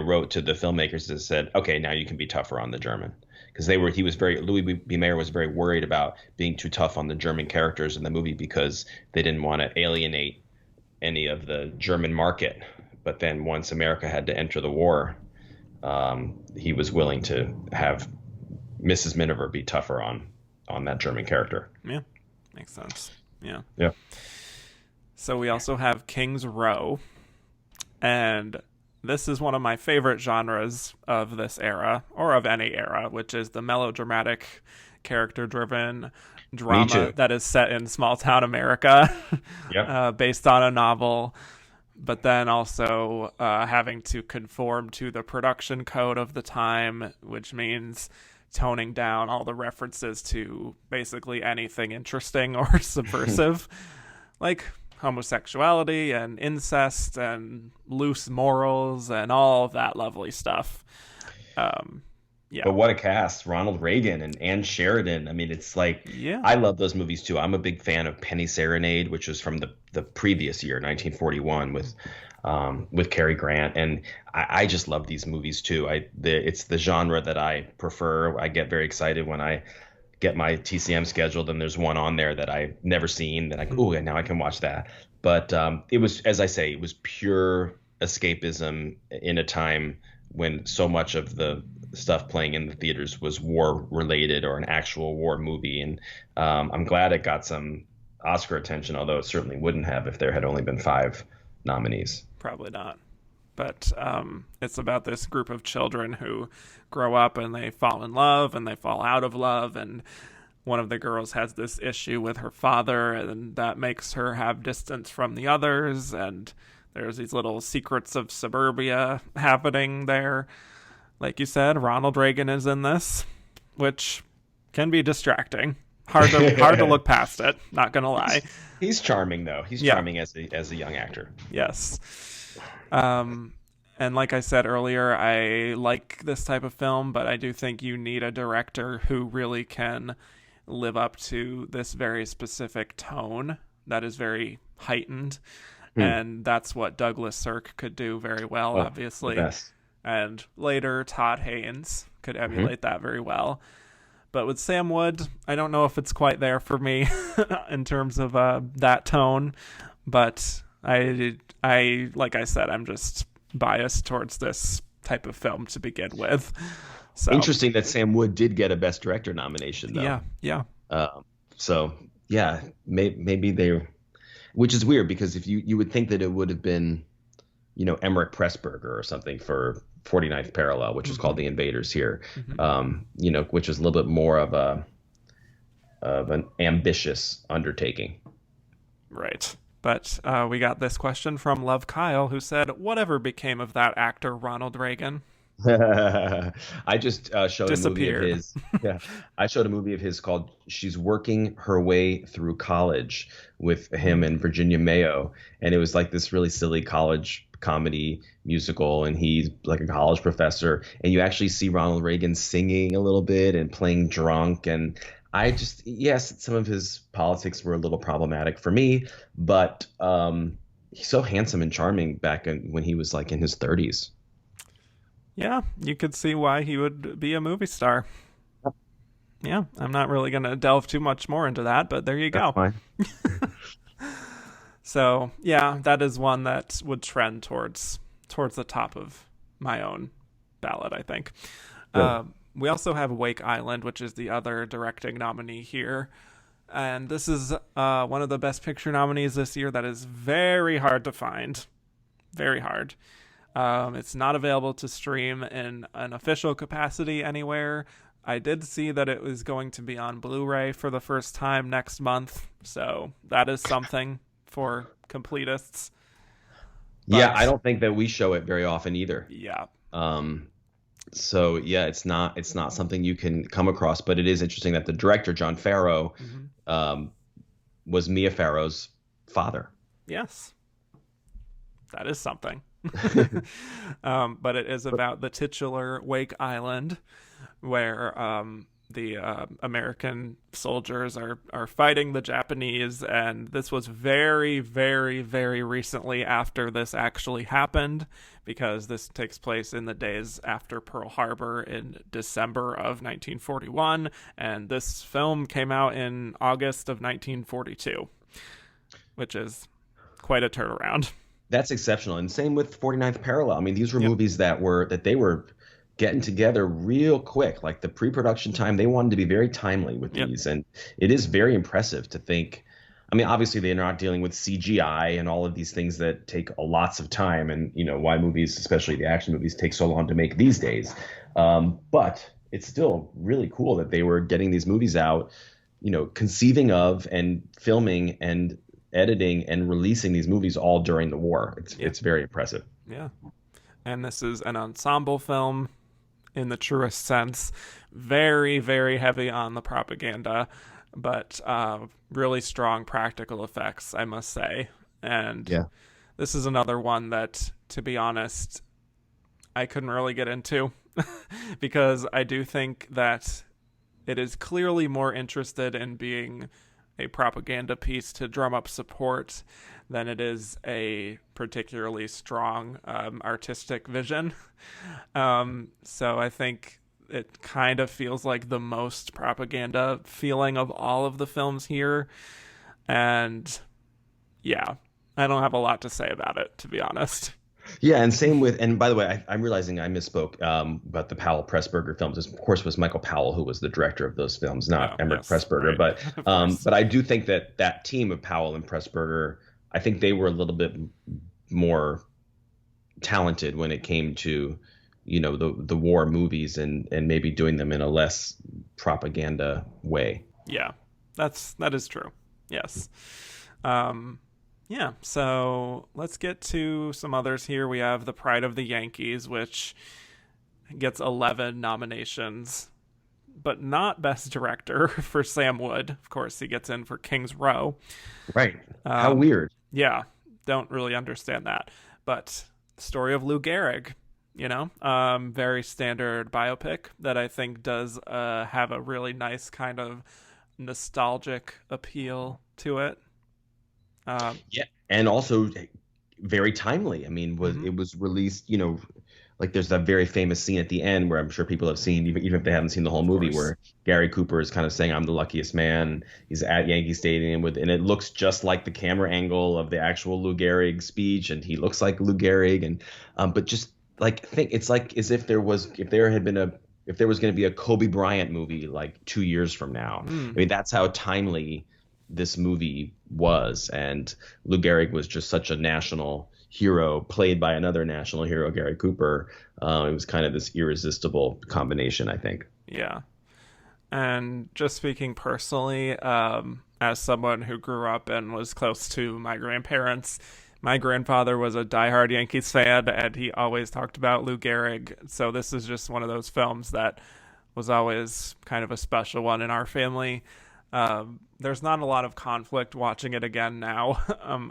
wrote to the filmmakers and said, okay, now you can be tougher on the German, because Louis B. Mayer was very worried about being too tough on the German characters in the movie because they didn't want to alienate any of the German market. But then once America had to enter the war, he was willing to have Mrs. Miniver be tougher on that German character. Yeah, makes sense. Yeah. Yeah. So we also have King's Row, and this is one of my favorite genres of this era, or of any era, which is the melodramatic, character-driven drama that is set in small-town America, based on a novel, but then also having to conform to the production code of the time, which means toning down all the references to basically anything interesting or subversive, like homosexuality and incest and loose morals and all of that lovely stuff. But what a cast. Ronald Reagan and Ann Sheridan. I mean, it's like, I love those movies too. I'm a big fan of Penny Serenade, which was from the previous year, 1941, with Cary Grant. And I just love these movies too. It's the genre that I prefer. I get very excited when I get my TCM scheduled and there's one on there that I've never seen that now I can watch that. But it was, as I say, it was pure escapism in a time when so much of the stuff playing in the theaters was war related or an actual war movie. And I'm glad it got some Oscar attention, although it certainly wouldn't have if there had only been 5 nominees. Probably not. But it's about this group of children who grow up and they fall in love and they fall out of love. And one of the girls has this issue with her father, and that makes her have distance from the others. And there's these little secrets of suburbia happening there. Like you said, Ronald Reagan is in this, which can be distracting. Hard to look past it, not gonna lie. He's charming though. He's charming as a young actor. Yes. And like I said earlier, I like this type of film, but I do think you need a director who really can live up to this very specific tone that is very heightened. And that's what Douglas Sirk could do very well, obviously. And later, Todd Haynes could emulate that very well. But with Sam Wood, I don't know if it's quite there for me in terms of that tone. But I like I said, I'm just biased towards this type of film to begin with. So interesting that Sam Wood did get a Best Director nomination, though. Yeah. Maybe they, which is weird because if you would think that it would have been, Emmerich Pressburger or something for 49th Parallel, which is called The Invaders here, which is a little bit more of an ambitious undertaking. Right. But we got this question from Love Kyle, who said, whatever became of that actor, Ronald Reagan? I just showed a movie of Disappeared. his. Yeah, I showed a movie of his called "She's Working Her Way Through College" with him and Virginia Mayo, and it was like this really silly college comedy musical, and he's like a college professor, and you actually see Ronald Reagan singing a little bit and playing drunk, and I just yes, some of his politics were a little problematic for me, but he's so handsome and charming when he was like in his 30s. Yeah, you could see why he would be a movie star. Yeah, I'm not really going to delve too much more into that, but there you go. Fine. So, yeah, that is one that would trend towards the top of my own ballot, I think. We also have Wake Island, which is the other directing nominee here. And this is one of the Best Picture nominees this year that is very hard to find. Very hard. It's not available to stream in an official capacity anywhere. I did see that it was going to be on Blu-ray for the first time next month, so that is something for completists. Yeah, I don't think that we show it very often either. Yeah. So yeah, it's not something you can come across, but it is interesting that the director, John Farrow, was Mia Farrow's father. Yes. That is something. But it is about the titular Wake Island, where the American soldiers are fighting the Japanese, and this was very, very, very recently after this actually happened, because this takes place in the days after Pearl Harbor in December of 1941, and this film came out in August of 1942, which is quite a turnaround. That's exceptional. And same with 49th Parallel. I mean, these were movies that they were getting together real quick. Like the pre-production time, they wanted to be very timely with these. And it is very impressive to think. I mean, obviously they're not dealing with CGI and all of these things that take lots of time, and why movies, especially the action movies, take so long to make these days. But it's still really cool that they were getting these movies out, conceiving of and filming and editing and releasing these movies all during the war. It's very impressive. Yeah. And this is an ensemble film in the truest sense. Very, very heavy on the propaganda, but really strong practical effects, I must say. And this is another one that, to be honest, I couldn't really get into because I do think that it is clearly more interested in being a propaganda piece to drum up support than it is a particularly strong artistic vision. So I think it kind of feels like the most propaganda feeling of all of the films here. And yeah, I don't have a lot to say about it, to be honest. Yeah, and same with, and by the way, I'm realizing I misspoke about the Powell Pressburger films. This, of course, was Michael Powell who was the director of those films, not Emmerich Pressburger. Right. But I do think that team of Powell and Pressburger, I think they were a little bit more talented when it came to, the war movies and maybe doing them in a less propaganda way. Yeah, that is true. Yes. Yeah, so let's get to some others here. We have The Pride of the Yankees, which gets 11 nominations, but not Best Director for Sam Wood. Of course, he gets in for King's Row. Right. How weird. Yeah, don't really understand that. But the story of Lou Gehrig, very standard biopic that I think does have a really nice kind of nostalgic appeal to it. And also very timely. I mean, it was released, like there's that very famous scene at the end where I'm sure people have seen, even if they haven't seen the whole movie, where Gary Cooper is kind of saying, "I'm the luckiest man." He's at Yankee Stadium and it looks just like the camera angle of the actual Lou Gehrig speech, and he looks like Lou Gehrig, and but just like think it's like as if there was going to be a Kobe Bryant movie like 2 years from now. I mean, that's how timely this movie was, and Lou Gehrig was just such a national hero, played by another national hero, Gary Cooper. It was kind of this irresistible combination, I think. Yeah. And just speaking personally, as someone who grew up and was close to my grandparents My grandfather was a diehard Yankees fan, and he always talked about Lou Gehrig. So this is just one of those films that was always kind of a special one in our family. There's not a lot of conflict watching it again now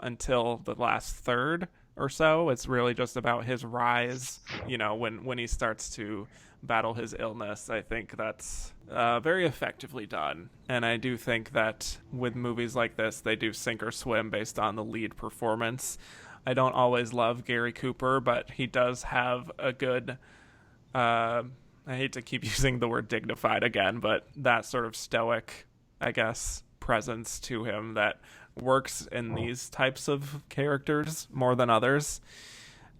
until the last third or so. It's really just about his rise, when he starts to battle his illness. I think that's very effectively done. And I do think that with movies like this, they do sink or swim based on the lead performance. I don't always love Gary Cooper, but he does have a good, I hate to keep using the word dignified again, but that sort of stoic, I guess, presence to him that works in these types of characters more than others.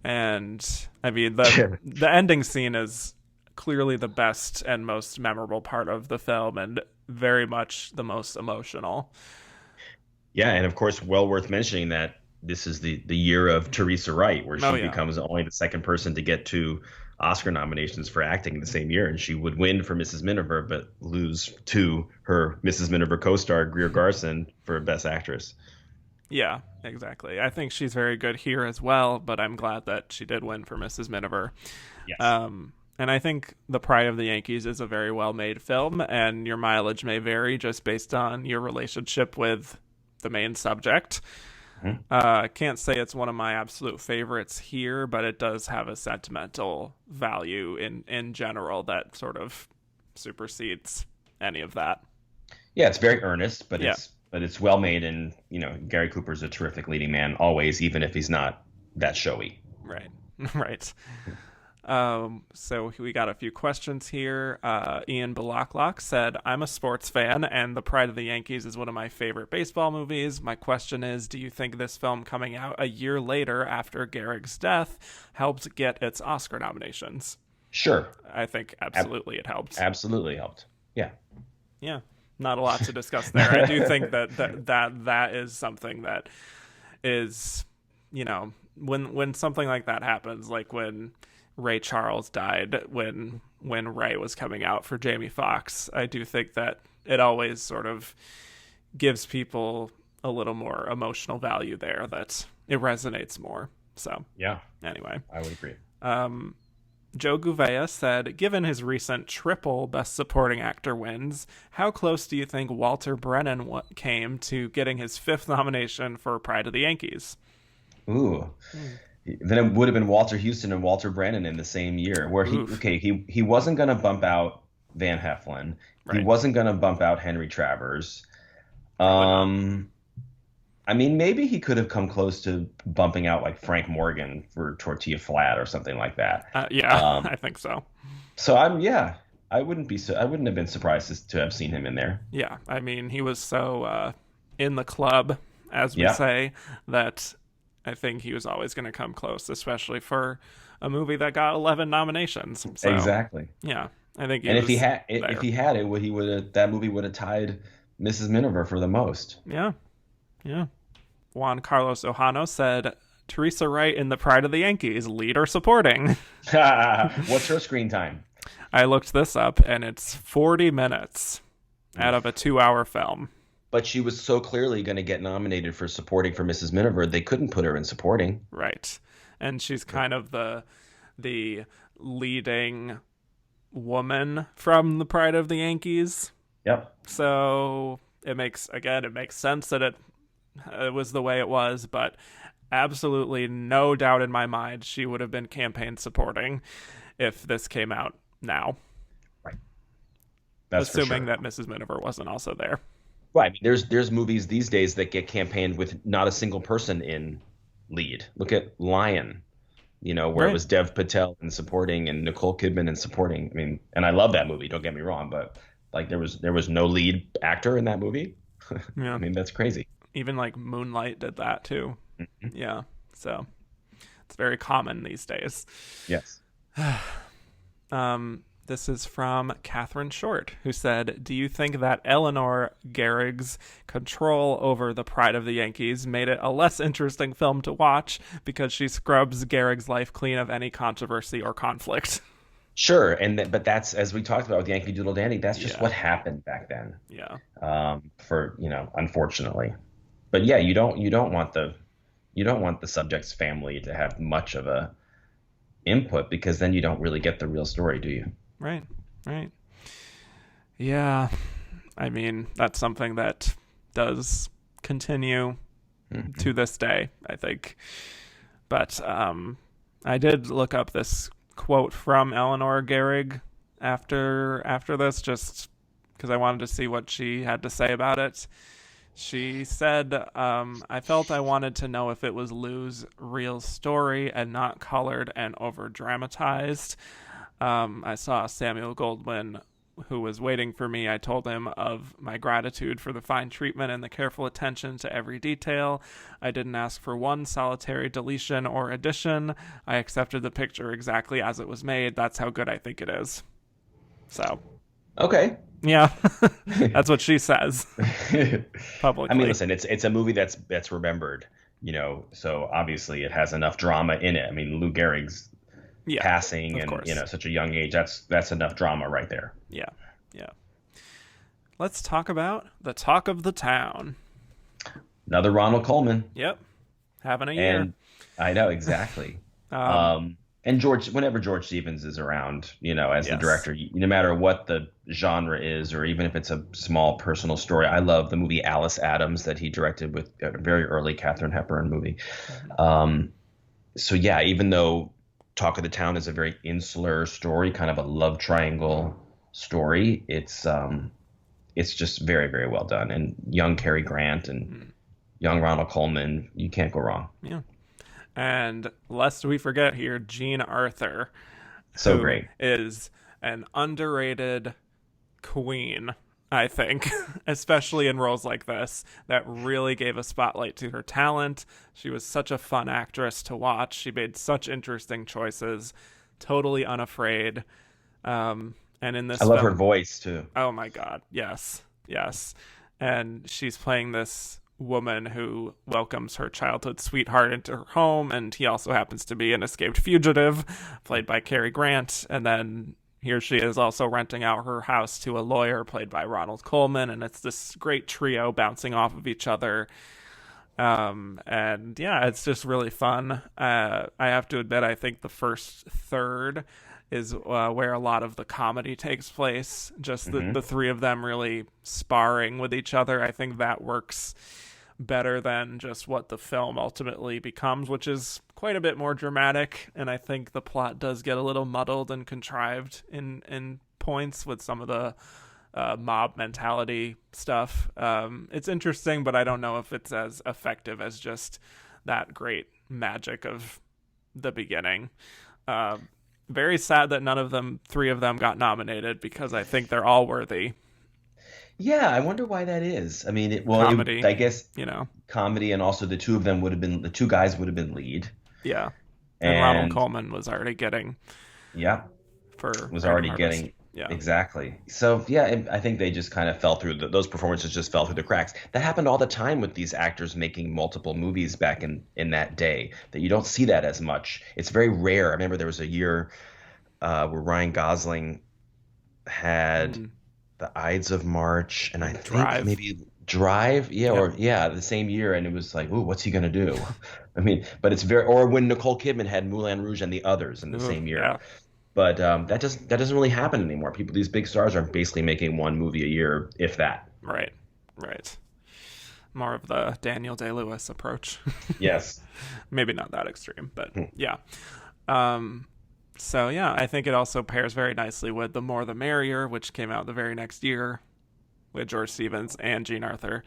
And I mean, the ending scene is clearly the best and most memorable part of the film, and very much the most emotional. Yeah, and of course, well worth mentioning that this is the year of Teresa Wright, where she becomes only the second person to get 2 Oscar nominations for acting in the same year, and she would win for Mrs. Miniver, but lose to her Mrs. Miniver co-star Greer Garson for Best Actress. Yeah, exactly. I think she's very good here as well, but I'm glad that she did win for Mrs. Miniver. Yes. And I think The Pride of the Yankees is a very well-made film, and your mileage may vary just based on your relationship with the main subject. Mm-hmm. I can't say it's one of my absolute favorites here, but it does have a sentimental value in general that sort of supersedes any of that. Yeah, it's very earnest, but it's well made, and Gary Cooper's a terrific leading man always, even if he's not that showy. Right. Right. So we got a few questions here. Ian Balaklock said, I'm a sports fan, and The Pride of the Yankees is one of my favorite baseball movies. My question is, do you think this film coming out a year later after Gehrig's death helped get its Oscar nominations? Sure. I think absolutely it helped. Absolutely helped. Yeah. Yeah. Not a lot to discuss there. I do think that is something that is, when something like that happens, like when Ray Charles died, when Ray was coming out for Jamie Foxx, I do think that it always sort of gives people a little more emotional value there, that it resonates more. So yeah. Anyway, I would agree. Joe Gouveia said, given his recent triple Best Supporting Actor wins, how close do you think Walter Brennan came to getting his 5th nomination for Pride of the Yankees? Ooh. Then it would have been Walter Houston and Walter Brennan in the same year, where he wasn't going to bump out Van Heflin. Right. He wasn't going to bump out Henry Travers. I mean, maybe he could have come close to bumping out like Frank Morgan for Tortilla Flat or something like that. I think so. So I wouldn't have been surprised to have seen him in there. Yeah, I mean, he was so in the club, as we say, that I think he was always going to come close, especially for a movie that got 11 nominations. So, exactly. Yeah, I think. If he had it, that movie would have tied Mrs. Miniver for the most. Yeah. Yeah. Juan Carlos Ohano said, Teresa Wright in The Pride of the Yankees, lead or supporting? What's her screen time? I looked this up, and it's 40 minutes out of a 2-hour film. But she was so clearly going to get nominated for supporting for Mrs. Miniver, they couldn't put her in supporting. Right. And she's kind of the leading woman from The Pride of the Yankees. Yep. So it makes sense that it was the way it was, but absolutely no doubt in my mind she would have been campaign supporting if this came out now. Right. That's assuming that Mrs. Miniver wasn't also there. Right. I mean, there's movies these days that get campaigned with not a single person in lead. Look at Lion, where it was Dev Patel in supporting and Nicole Kidman in supporting. I mean, and I love that movie, don't get me wrong, but like there was no lead actor in that movie. Yeah. I mean, that's crazy. Even like Moonlight did that too. Mm-hmm. Yeah. So it's very common these days. Yes. This is from Catherine Short, who said, do you think that Eleanor Gehrig's control over The Pride of the Yankees made it a less interesting film to watch because she scrubs Gehrig's life clean of any controversy or conflict? Sure, but that's, as we talked about with Yankee Doodle Dandy, that's just what happened back then. Yeah. Unfortunately. But yeah, you don't want the you don't want the subject's family to have much of a input, because then you don't really get the real story, do you? Right. Yeah. I mean, that's something that does continue to this day, I think. But I did look up this quote from Eleanor Gehrig after this, just because I wanted to see what she had to say about it. She said, I felt I wanted to know if it was Lou's real story and not colored and over-dramatized. I saw Samuel Goldwyn, who was waiting for me. I told him of my gratitude for the fine treatment and the careful attention to every detail. I didn't ask for one solitary deletion or addition. I accepted the picture exactly as it was made. That's how good I think it is. So. Okay. Yeah, that's what she says publicly. I mean, listen, it's a movie that's remembered, so obviously it has enough drama in it. I mean, Lou Gehrig's passing and, such a young age, that's enough drama right there. Yeah. Let's talk about the talk of the town. Another Ronald Colman. Yep. Having a year. And I know, exactly. And whenever George Stevens is around, as the director, no matter what the genre is, or even if it's a small personal story, I love the movie Alice Adams that he directed with a very early Katharine Hepburn movie. So yeah, even though Talk of the Town is a very insular story, kind of a love triangle story, it's just very, very well done. And young Cary Grant and young Ronald Colman, you can't go wrong. Yeah. And lest we forget here, Jean Arthur. So great. Is an underrated queen, I think, especially in roles like this, that really gave a spotlight to her talent. She was such a fun actress to watch. She made such interesting choices, totally unafraid. And in this I love her voice, too. Oh, my God. Yes. And she's playing this woman who welcomes her childhood sweetheart into her home, and he also happens to be an escaped fugitive, played by Cary Grant. And then here she is also renting out her house to a lawyer, played by Ronald Colman, and it's this great trio bouncing off of each other. And yeah, it's just really fun. I have to admit, I think the first third is where a lot of the comedy takes place. Just the three of them really sparring with each other. I think that works better than just what the film ultimately becomes, which is quite a bit more dramatic. And I think the plot does get a little muddled and contrived in points with some of the mob mentality stuff. It's interesting, but I don't know if it's as effective as just that great magic of the beginning. Very sad that three of them got nominated, because I think they're all worthy. Yeah, I wonder why that is. I mean, comedy, I guess, comedy, and also the two guys would have been lead. Yeah. And Ronald Colman was already getting. Yeah. Yeah. Exactly. So, yeah, I think they just kind of fell through those performances just fell through the cracks. That happened all the time with these actors making multiple movies back in that day, that you don't see that as much. It's very rare. I remember there was a year where Ryan Gosling had The Ides of March, and I think maybe Drive, the same year, and it was like, ooh, what's he gonna do? I mean, but it's or when Nicole Kidman had Moulin Rouge and The Others in the same year. Yeah. But that doesn't really happen anymore. These big stars are basically making one movie a year, if that. Right. More of the Daniel Day-Lewis approach. Yes. Maybe not that extreme, but yeah. So, yeah, I think it also pairs very nicely with The More the Merrier, which came out the very next year with George Stevens and Jean Arthur.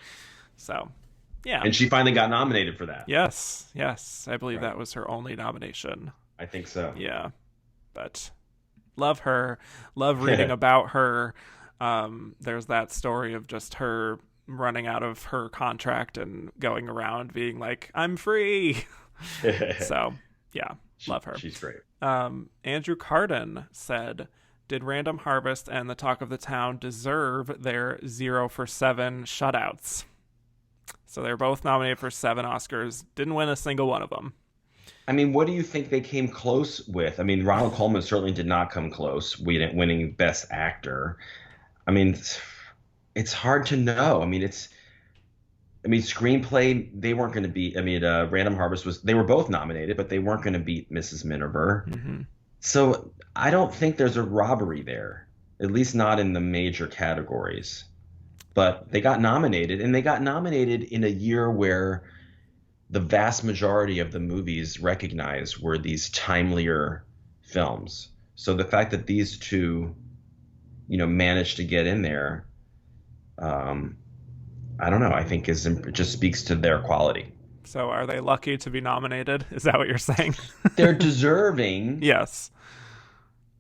So, yeah. And she finally got nominated for that. Yes. I believe that was her only nomination. I think so. Yeah. But love her. Love reading about her. There's that story of just her running out of her contract and going around being like, I'm free. So, yeah. Love her. She's great. Andrew Carden said, did Random Harvest and The Talk of the Town deserve their 0 for 7 shutouts? So they're both nominated for 7 Oscars. Didn't win a single one of them. I mean, what do you think they came close with? I mean, Ronald Colman certainly did not come close, winning Best Actor. I mean, it's hard to know. I mean, I mean, screenplay, they weren't going to beat. I mean, Random Harvest they were both nominated, but they weren't going to beat Mrs. Miniver. Mm-hmm. So I don't think there's a robbery there, at least not in the major categories. But they got nominated, and they got nominated in a year where the vast majority of the movies recognized were these timelier films. So the fact that these two, managed to get in there, I don't know. I think it just speaks to their quality. So are they lucky to be nominated? Is that what you're saying? They're deserving. Yes.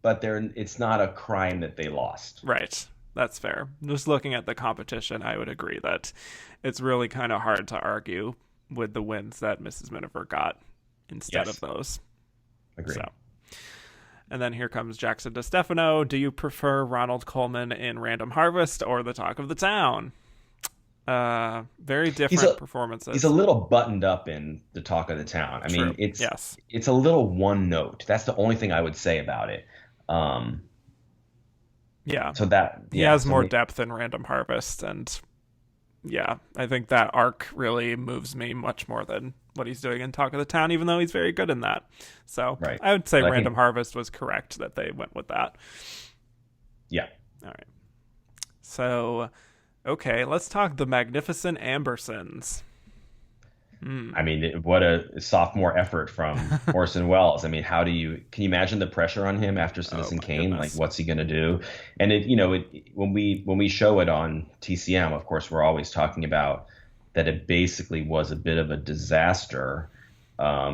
But it's not a crime that they lost. Right. That's fair. Just looking at the competition, I would agree that it's really kind of hard to argue with the wins that Mrs. Miniver got instead of those. Agreed. So. And then here comes Jackson DeStefano. Do you prefer Ronald Colman in Random Harvest or The Talk of the Town? Very different performances. He's a little buttoned up in The Talk of the Town. I mean, it's a little one note. That's the only thing I would say about it. Yeah. So that he has more depth in Random Harvest, and I think that arc really moves me much more than what he's doing in Talk of the Town, even though he's very good in that. So I would say Random Harvest was correct that they went with that. Yeah. All right. So, okay, let's talk The Magnificent Ambersons. I mean, what a sophomore effort from Orson Welles. I mean, can you imagine the pressure on him after Citizen Kane? Goodness. Like, what's he going to do? And when we show it on TCM, of course, we're always talking about that it basically was a bit of a disaster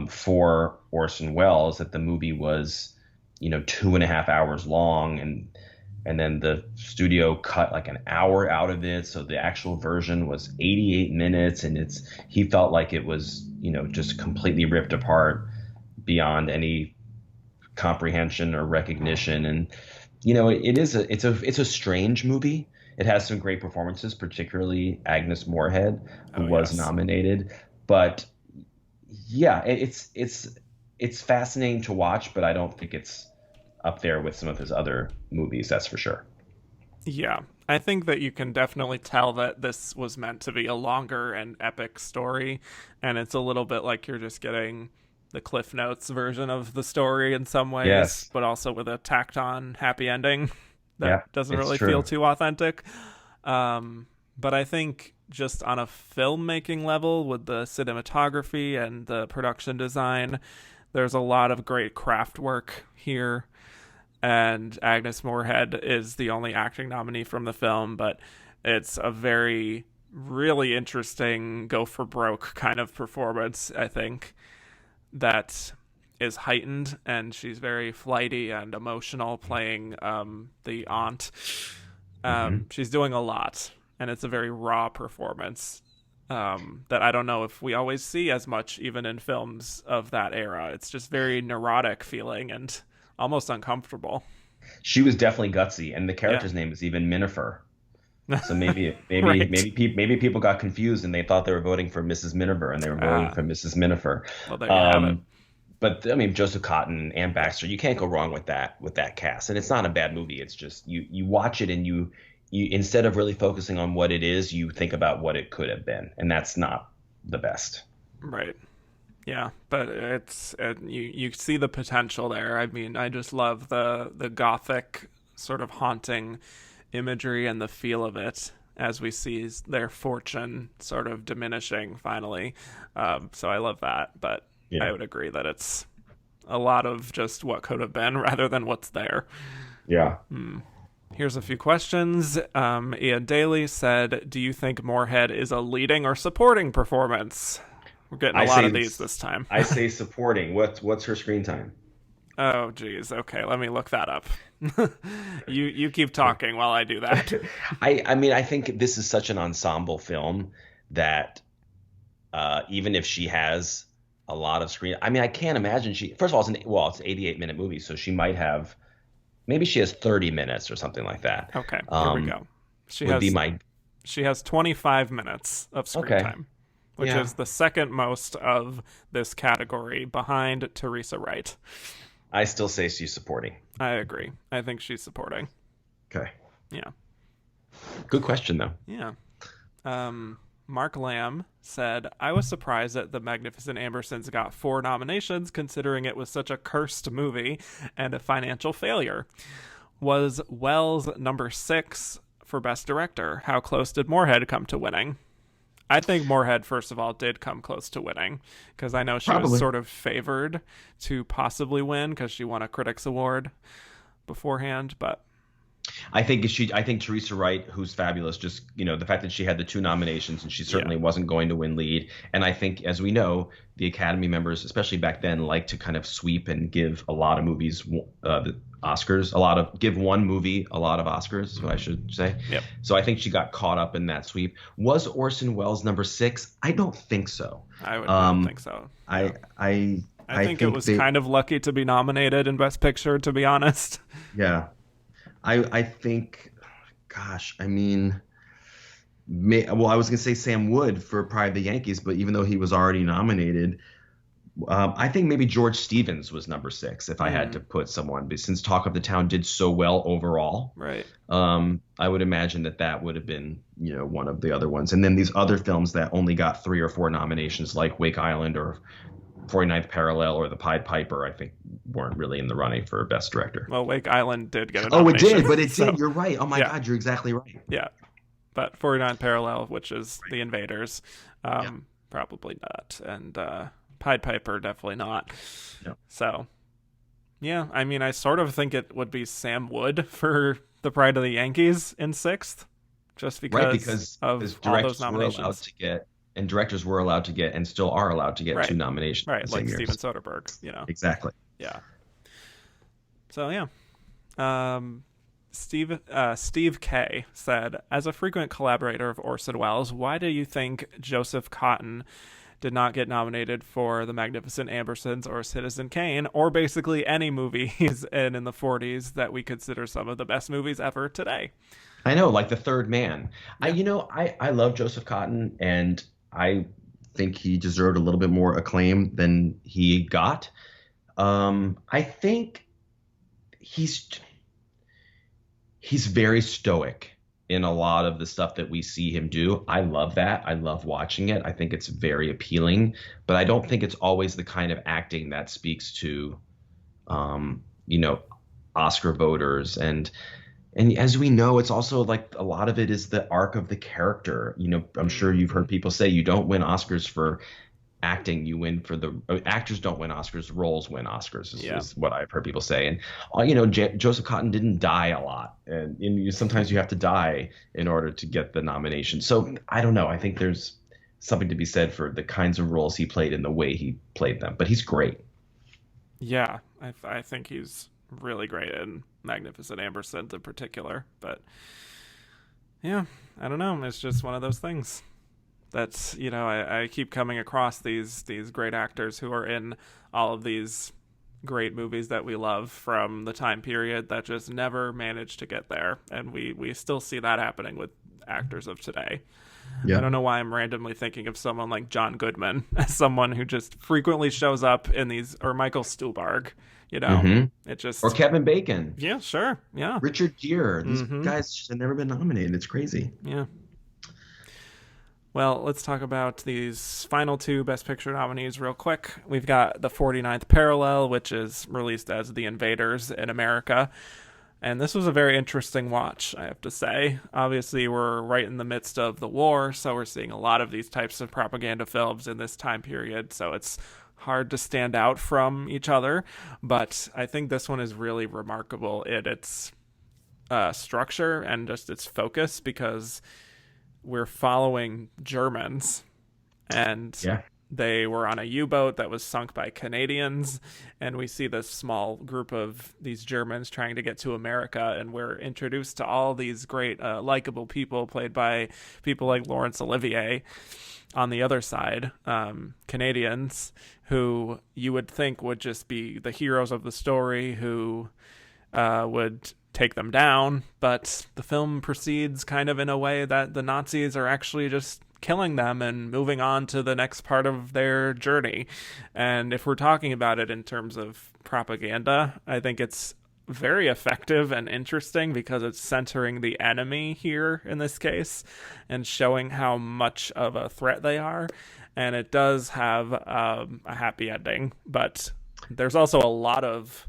for Orson Welles, that the movie was, 2.5 hours long, and then the studio cut like an hour out of it. So the actual version was 88 minutes, and he felt like it was, just completely ripped apart beyond any comprehension or recognition. And, it's a strange movie. It has some great performances, particularly Agnes Moorehead, who was nominated. But yeah, it's fascinating to watch, but I don't think it's up there with some of his other movies, that's for sure. Yeah, I think that you can definitely tell that this was meant to be a longer and epic story, and it's a little bit like you're just getting the Cliff Notes version of the story in some ways, but also with a tacked on happy ending that doesn't really feel too authentic. But I think just on a filmmaking level, with the cinematography and the production design, there's a lot of great craft work here. And Agnes Moorehead is the only acting nominee from the film, but it's a very, really interesting go for broke kind of performance, I think, that is heightened, and she's very flighty and emotional playing the aunt. She's doing a lot, and it's a very raw performance that I don't know if we always see as much, even in films of that era. It's just very neurotic feeling and almost uncomfortable. She was definitely gutsy, and the character's name is even Miniver. So maybe people got confused and they thought they were voting for Mrs. Miniver, and they were voting for Mrs. Miniver. Well, there you have it. But I mean, Joseph Cotton, Ann Baxter, you can't go wrong with that cast. And it's not a bad movie. It's just you watch it and you instead of really focusing on what it is, you think about what it could have been, and that's not the best. Right. Yeah, but you see the potential there. I mean, I just love the gothic sort of haunting imagery and the feel of it as we see their fortune sort of diminishing finally. So I love that, but I would agree that it's a lot of just what could have been rather than what's there. Yeah. Here's a few questions. Ian Daly said, do you think Moorehead is a leading or supporting performance? We're getting a lot of these this time. I say supporting. What's her screen time? Oh, geez. Okay, let me look that up. You keep talking while I do that. I mean, I think this is such an ensemble film that even if she has a lot of screen, I mean, I can't imagine first of all, it's an 88-minute movie, so she might have, maybe she has 30 minutes or something like that. Okay, here we go. She has 25 minutes of screen time, which is the second most of this category, behind Teresa Wright. I still say she's supporting. I agree. I think she's supporting. Okay. Yeah. Good question, though. Yeah. Mark Lamb said, I was surprised that The Magnificent Ambersons got 4 nominations considering it was such a cursed movie and a financial failure. Was Wells number 6 for Best Director? How close did Moorhead come to winning? I think Moorhead, first of all, did come close to winning because I know she was sort of favored to possibly win because she won a Critics Award beforehand. But I think Teresa Wright, who's fabulous, just, the fact that she had the 2 nominations and she certainly wasn't going to win lead. And I think, as we know, the Academy members, especially back then, like to kind of sweep and give a lot of movies the Oscars, give one movie a lot of Oscars is what I should say. Yep. So I think she got caught up in that sweep. Was Orson Welles number 6? I don't think so. I would not think so. Yeah. I think it was kind of lucky to be nominated in Best Picture, to be honest. Yeah. I think, gosh, I mean, I was going to say Sam Wood for Pride of the Yankees, but even though he was already nominated, I think maybe George Stevens was number 6 if I had to put someone. But since Talk of the Town did so well overall, right? I would imagine that would have been, one of the other ones. And then these other films that only got 3 or 4 nominations, like Wake Island or 49th Parallel or The Pied Piper, I think weren't really in the running for Best Director. Well, Wake Island did get a nomination. Oh, it did. You're right. Oh my God, you're exactly right. Yeah. But 49th Parallel, which is The Invaders, probably not. And Pied Piper, definitely not. Yeah. So, yeah, I mean, I sort of think it would be Sam Wood for The Pride of the Yankees in 6th, just because of all those nominations. Directors were allowed to get and still are allowed to get 2 nominations. Right, like Steven Soderbergh, Exactly. Yeah. So, yeah. Steve K said, as a frequent collaborator of Orson Welles, why do you think Joseph Cotten did not get nominated for The Magnificent Ambersons or Citizen Kane, or basically any movies in the 40s that we consider some of the best movies ever today? I know, like The Third Man. Yeah. I love Joseph Cotten, and I think he deserved a little bit more acclaim than he got. I think he's very stoic in a lot of the stuff that we see him do. I love that. I love watching it. I think it's very appealing, but I don't think it's always the kind of acting that speaks to, Oscar voters. And as we know, it's also like a lot of it is the arc of the character. I'm sure you've heard people say you don't win Oscars for acting, you win for actors don't win Oscars, roles win Oscars is what I've heard people say. And Joseph Cotten didn't die a lot, and sometimes you have to die in order to get the nomination. So I don't know. I think there's something to be said for the kinds of roles he played and the way he played them. But he's great. Yeah, I think he's really great in Magnificent Ambersons in particular. But yeah, I don't know. It's just one of those things. That's, I keep coming across these great actors who are in all of these great movies that we love from the time period that just never managed to get there. And we still see that happening with actors of today. Yeah. I don't know why I'm randomly thinking of someone like John Goodman as someone who just frequently shows up in these, or Michael Stuhlbarg, it just, or Kevin Bacon. Yeah, sure. Yeah. Richard Gere. These guys just have never been nominated. It's crazy. Yeah. Well, let's talk about these final 2 Best Picture nominees real quick. We've got The 49th Parallel, which is released as The Invaders in America. And this was a very interesting watch, I have to say. Obviously, we're right in the midst of the war, so we're seeing a lot of these types of propaganda films in this time period, so it's hard to stand out from each other. But I think this one is really remarkable in its structure and just its focus, because we're following Germans, and they were on a U-boat that was sunk by Canadians, and we see this small group of these Germans trying to get to America, and we're introduced to all these great likable people played by people like Laurence Olivier on the other side, Canadians who you would think would just be the heroes of the story, who would take them down, but the film proceeds kind of in a way that the Nazis are actually just killing them and moving on to the next part of their journey. And if we're talking about it in terms of propaganda, I think it's very effective and interesting because it's centering the enemy here in this case and showing how much of a threat they are. And it does have a happy ending, but there's also a lot of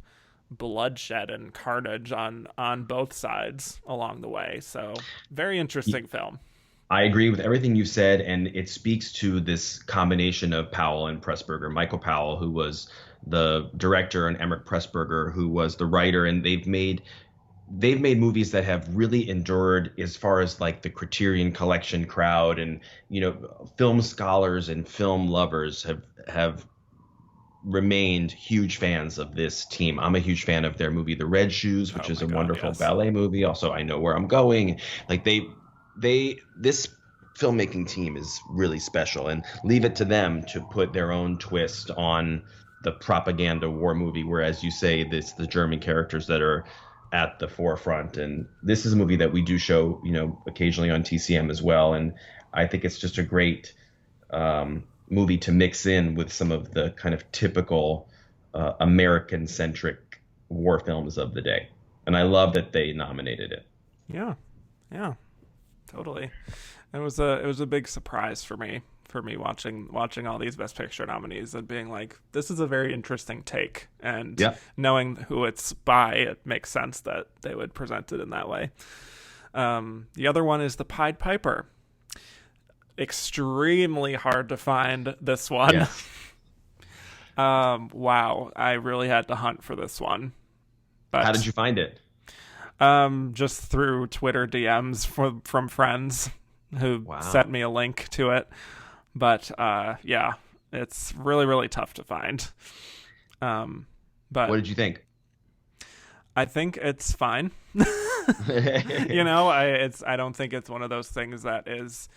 bloodshed and carnage on both sides along the way. So very interesting film. I agree with everything you said, and it speaks to this combination of Powell and Pressburger. Michael Powell, who was the director, and Emmerich Pressburger, who was the writer, and they've made movies that have really endured as far as like the Criterion Collection crowd, and film scholars and film lovers have remained huge fans of this team. I'm a huge fan of their movie The Red Shoes, which is a wonderful ballet movie. Also, I Know Where I'm Going. Like this filmmaking team is really special, and leave it to them to put their own twist on the propaganda war movie, where, as you say, the German characters that are at the forefront. And this is a movie that we do show, occasionally on TCM as well. And I think it's just a great movie to mix in with some of the kind of typical American-centric war films of the day. And I love that they nominated it. Yeah, totally. It was a big surprise for me watching all these Best Picture nominees and being like, this is a very interesting take. And knowing who it's by, it makes sense that they would present it in that way. The other one is The Pied Piper. Extremely hard to find this one. Yes. Wow, I really had to hunt for this one. But how did you find it? Just through Twitter DMs from friends who sent me a link to it. But it's really, really tough to find. But what did you think? I think it's fine. I don't think it's one of those things that is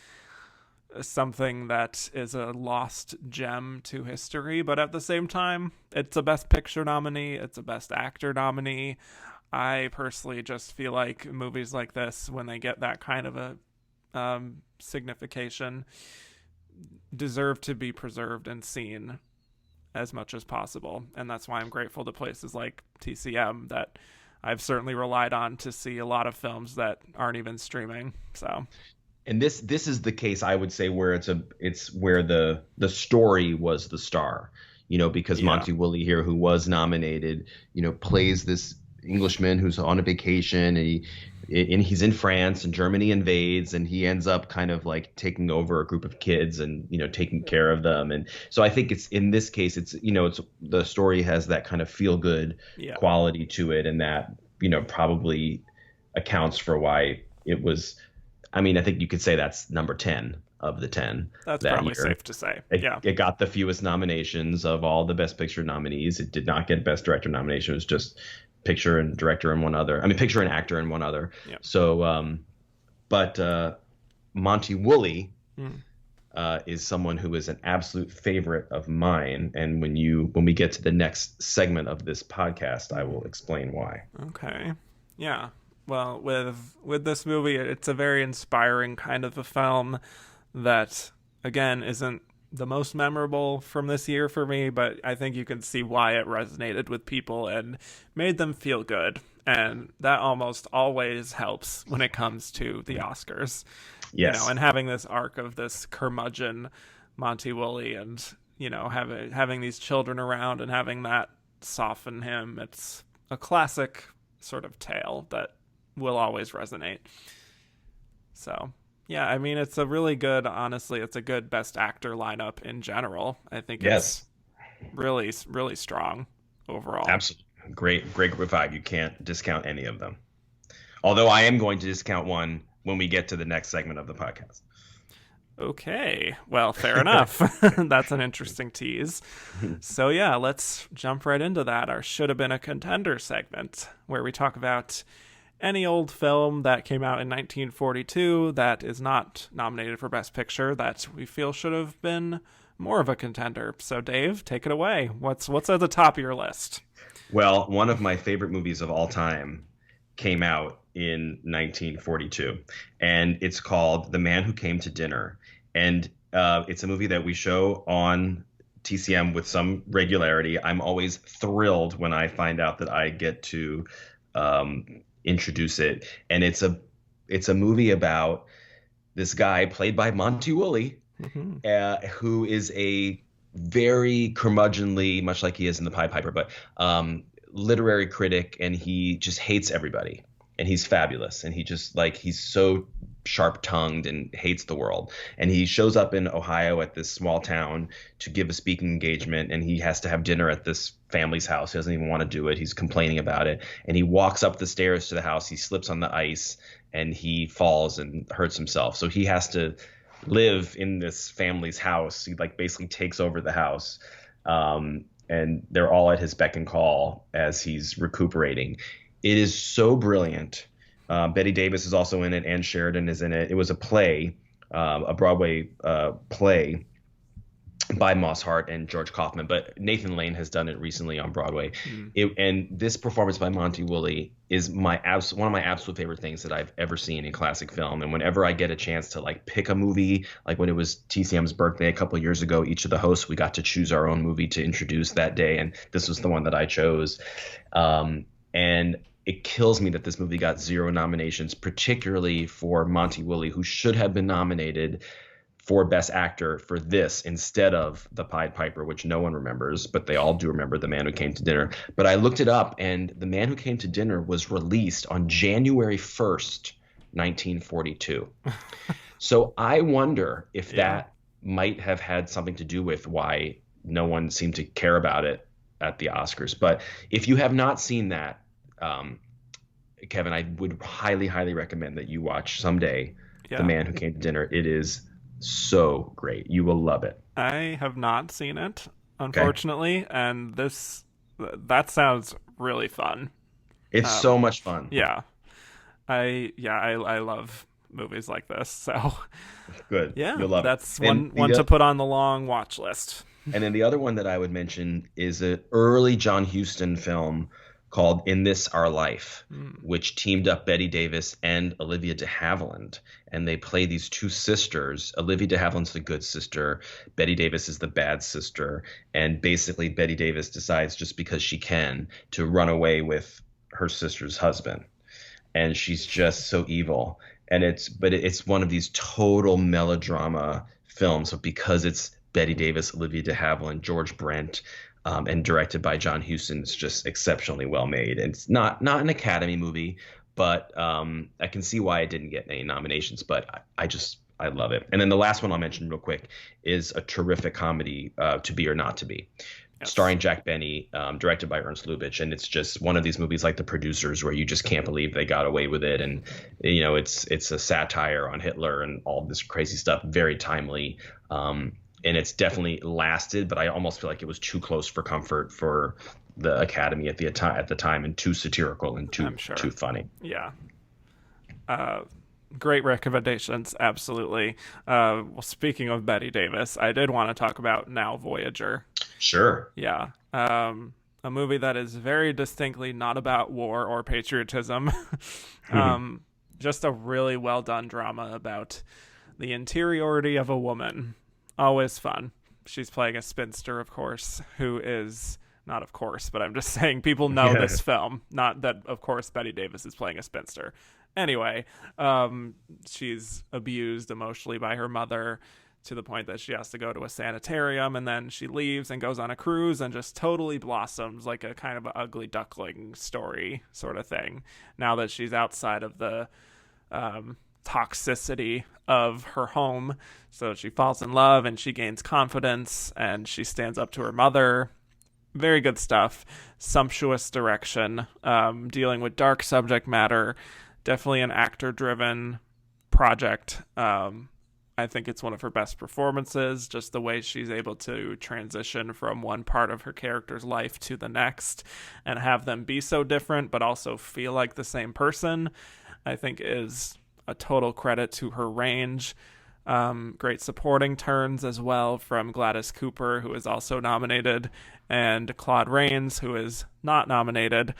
something that is a lost gem to history, but at the same time, it's a Best Picture nominee, it's a Best Actor nominee. I personally just feel like movies like this, when they get that kind of a signification, deserve to be preserved and seen as much as possible. And that's why I'm grateful to places like TCM that I've certainly relied on to see a lot of films that aren't even streaming. So, and this is the case, I would say, where it's where the story was the star, because Monty Woolley here, who was nominated, plays this Englishman who's on a vacation, and he's in France, and Germany invades, and he ends up kind of like taking over a group of kids and taking care of them. And so I think it's, in this case, it's the story has that kind of feel good quality to it, and that probably accounts for why it was. I mean, I think you could say that's number 10 of the 10. That's that probably year. safe to say. It got the fewest nominations of all the Best Picture nominees. It did not get Best Director nomination. It was just picture and director and one other. I mean, picture and actor and one other. Yep. So, but Monty Woolley is someone who is an absolute favorite of mine. And when we get to the next segment of this podcast, I will explain why. Okay. Yeah. Well, with this movie, it's a very inspiring kind of a film that, again, isn't the most memorable from this year for me, but I think you can see why it resonated with people and made them feel good. And that almost always helps when it comes to the Oscars. Yes. And having this arc of this curmudgeon Monty Woolley and, having these children around and having that soften him. It's a classic sort of tale that will always resonate. So, yeah, I mean, it's a really good, honestly, it's a good Best Actor lineup in general. I think it's really, really strong overall. Absolutely. Great group of five. You can't discount any of them. Although I am going to discount one when we get to the next segment of the podcast. Okay, well, fair enough. That's an interesting tease. So, yeah, let's jump right into that. Our Shoulda Been a Contender segment, where we talk about any old film that came out in 1942 that is not nominated for Best Picture that we feel should have been more of a contender. So, Dave, take it away. What's at the top of your list? Well, one of my favorite movies of all time came out in 1942, and it's called The Man Who Came to Dinner. And it's a movie that we show on TCM with some regularity. I'm always thrilled when I find out that I get to introduce it. And it's a movie about this guy played by Monty Woolley, who is a very curmudgeonly, much like he is in The Pied Piper, but literary critic, and he just hates everybody. And he's fabulous. And he's so sharp-tongued and hates the world. And he shows up in Ohio at this small town to give a speaking engagement, and he has to have dinner at this family's house. He doesn't even want to do it. He's complaining about it. And he walks up the stairs to the house. He slips on the ice, and he falls and hurts himself. So he has to live in this family's house. He basically takes over the house. And they're all at his beck and call as he's recuperating. It is so brilliant. Bette Davis is also in it. Ann Sheridan is in it. It was a play, a Broadway play by Moss Hart and George Kaufman, but Nathan Lane has done it recently on Broadway. And this performance by Monty Woolley is one of my absolute favorite things that I've ever seen in classic film. And whenever I get a chance to pick a movie, like when it was TCM's birthday a couple of years ago, each of the hosts, we got to choose our own movie to introduce that day. And this was the one that I chose. And it kills me that this movie got 0 nominations, particularly for Monty Woolley, who should have been nominated for Best Actor for this instead of The Pied Piper, which no one remembers, but they all do remember The Man Who Came to Dinner. But I looked it up, and The Man Who Came to Dinner was released on January 1st, 1942. So I wonder if that might have had something to do with why no one seemed to care about it at the Oscars. But if you have not seen that, Kevin, I would highly, highly recommend that you watch someday The Man Who Came to Dinner. It is so great. You will love it. I have not seen it, unfortunately, and that sounds really fun. It's so much fun. Yeah. I love movies like this, so good. Yeah, you'll love that's it. one to put on the long watch list. And then the other one that I would mention is an early John Huston film called In This Our Life, which teamed up Bette Davis and Olivia de Havilland. And they play these two sisters. Olivia de Havilland's the good sister. Bette Davis is the bad sister. And basically Bette Davis decides, just because she can, to run away with her sister's husband. And she's just so evil. And it's one of these total melodrama films. So because it's Bette Davis, Olivia de Havilland, George Brent, and directed by John Huston, it's just exceptionally well made. And it's not an Academy movie, but I can see why it didn't get any nominations. But I love it. And then the last one I'll mention real quick is a terrific comedy, To Be or Not to Be, starring Jack Benny, directed by Ernst Lubitsch. And it's just one of these movies like The Producers where you just can't believe they got away with it. And it's a satire on Hitler and all this crazy stuff, very timely. And it's definitely lasted, but I almost feel like it was too close for comfort for the Academy at the time, and too satirical and too funny. Yeah. Great recommendations, absolutely. Well, speaking of Bette Davis, I did want to talk about Now Voyager. Sure. Yeah. A movie that is very distinctly not about war or patriotism. Just a really well done drama about the interiority of a woman. Always fun. She's playing a spinster, of course, who is not of course, but I'm just saying people know this film. Not that, of course, Bette Davis is playing a spinster. Anyway, she's abused emotionally by her mother to the point that she has to go to a sanitarium, and then she leaves and goes on a cruise and just totally blossoms like a kind of an ugly duckling story sort of thing. Now that she's outside of the toxicity of her home. So she falls in love and she gains confidence and she stands up to her mother. Very good stuff. Sumptuous direction. Dealing with dark subject matter. Definitely an actor-driven project. I think it's one of her best performances. Just the way she's able to transition from one part of her character's life to the next and have them be so different but also feel like the same person, I think is a total credit to her range. Great supporting turns as well from Gladys Cooper, who is also nominated, and Claude Rains, who is not nominated.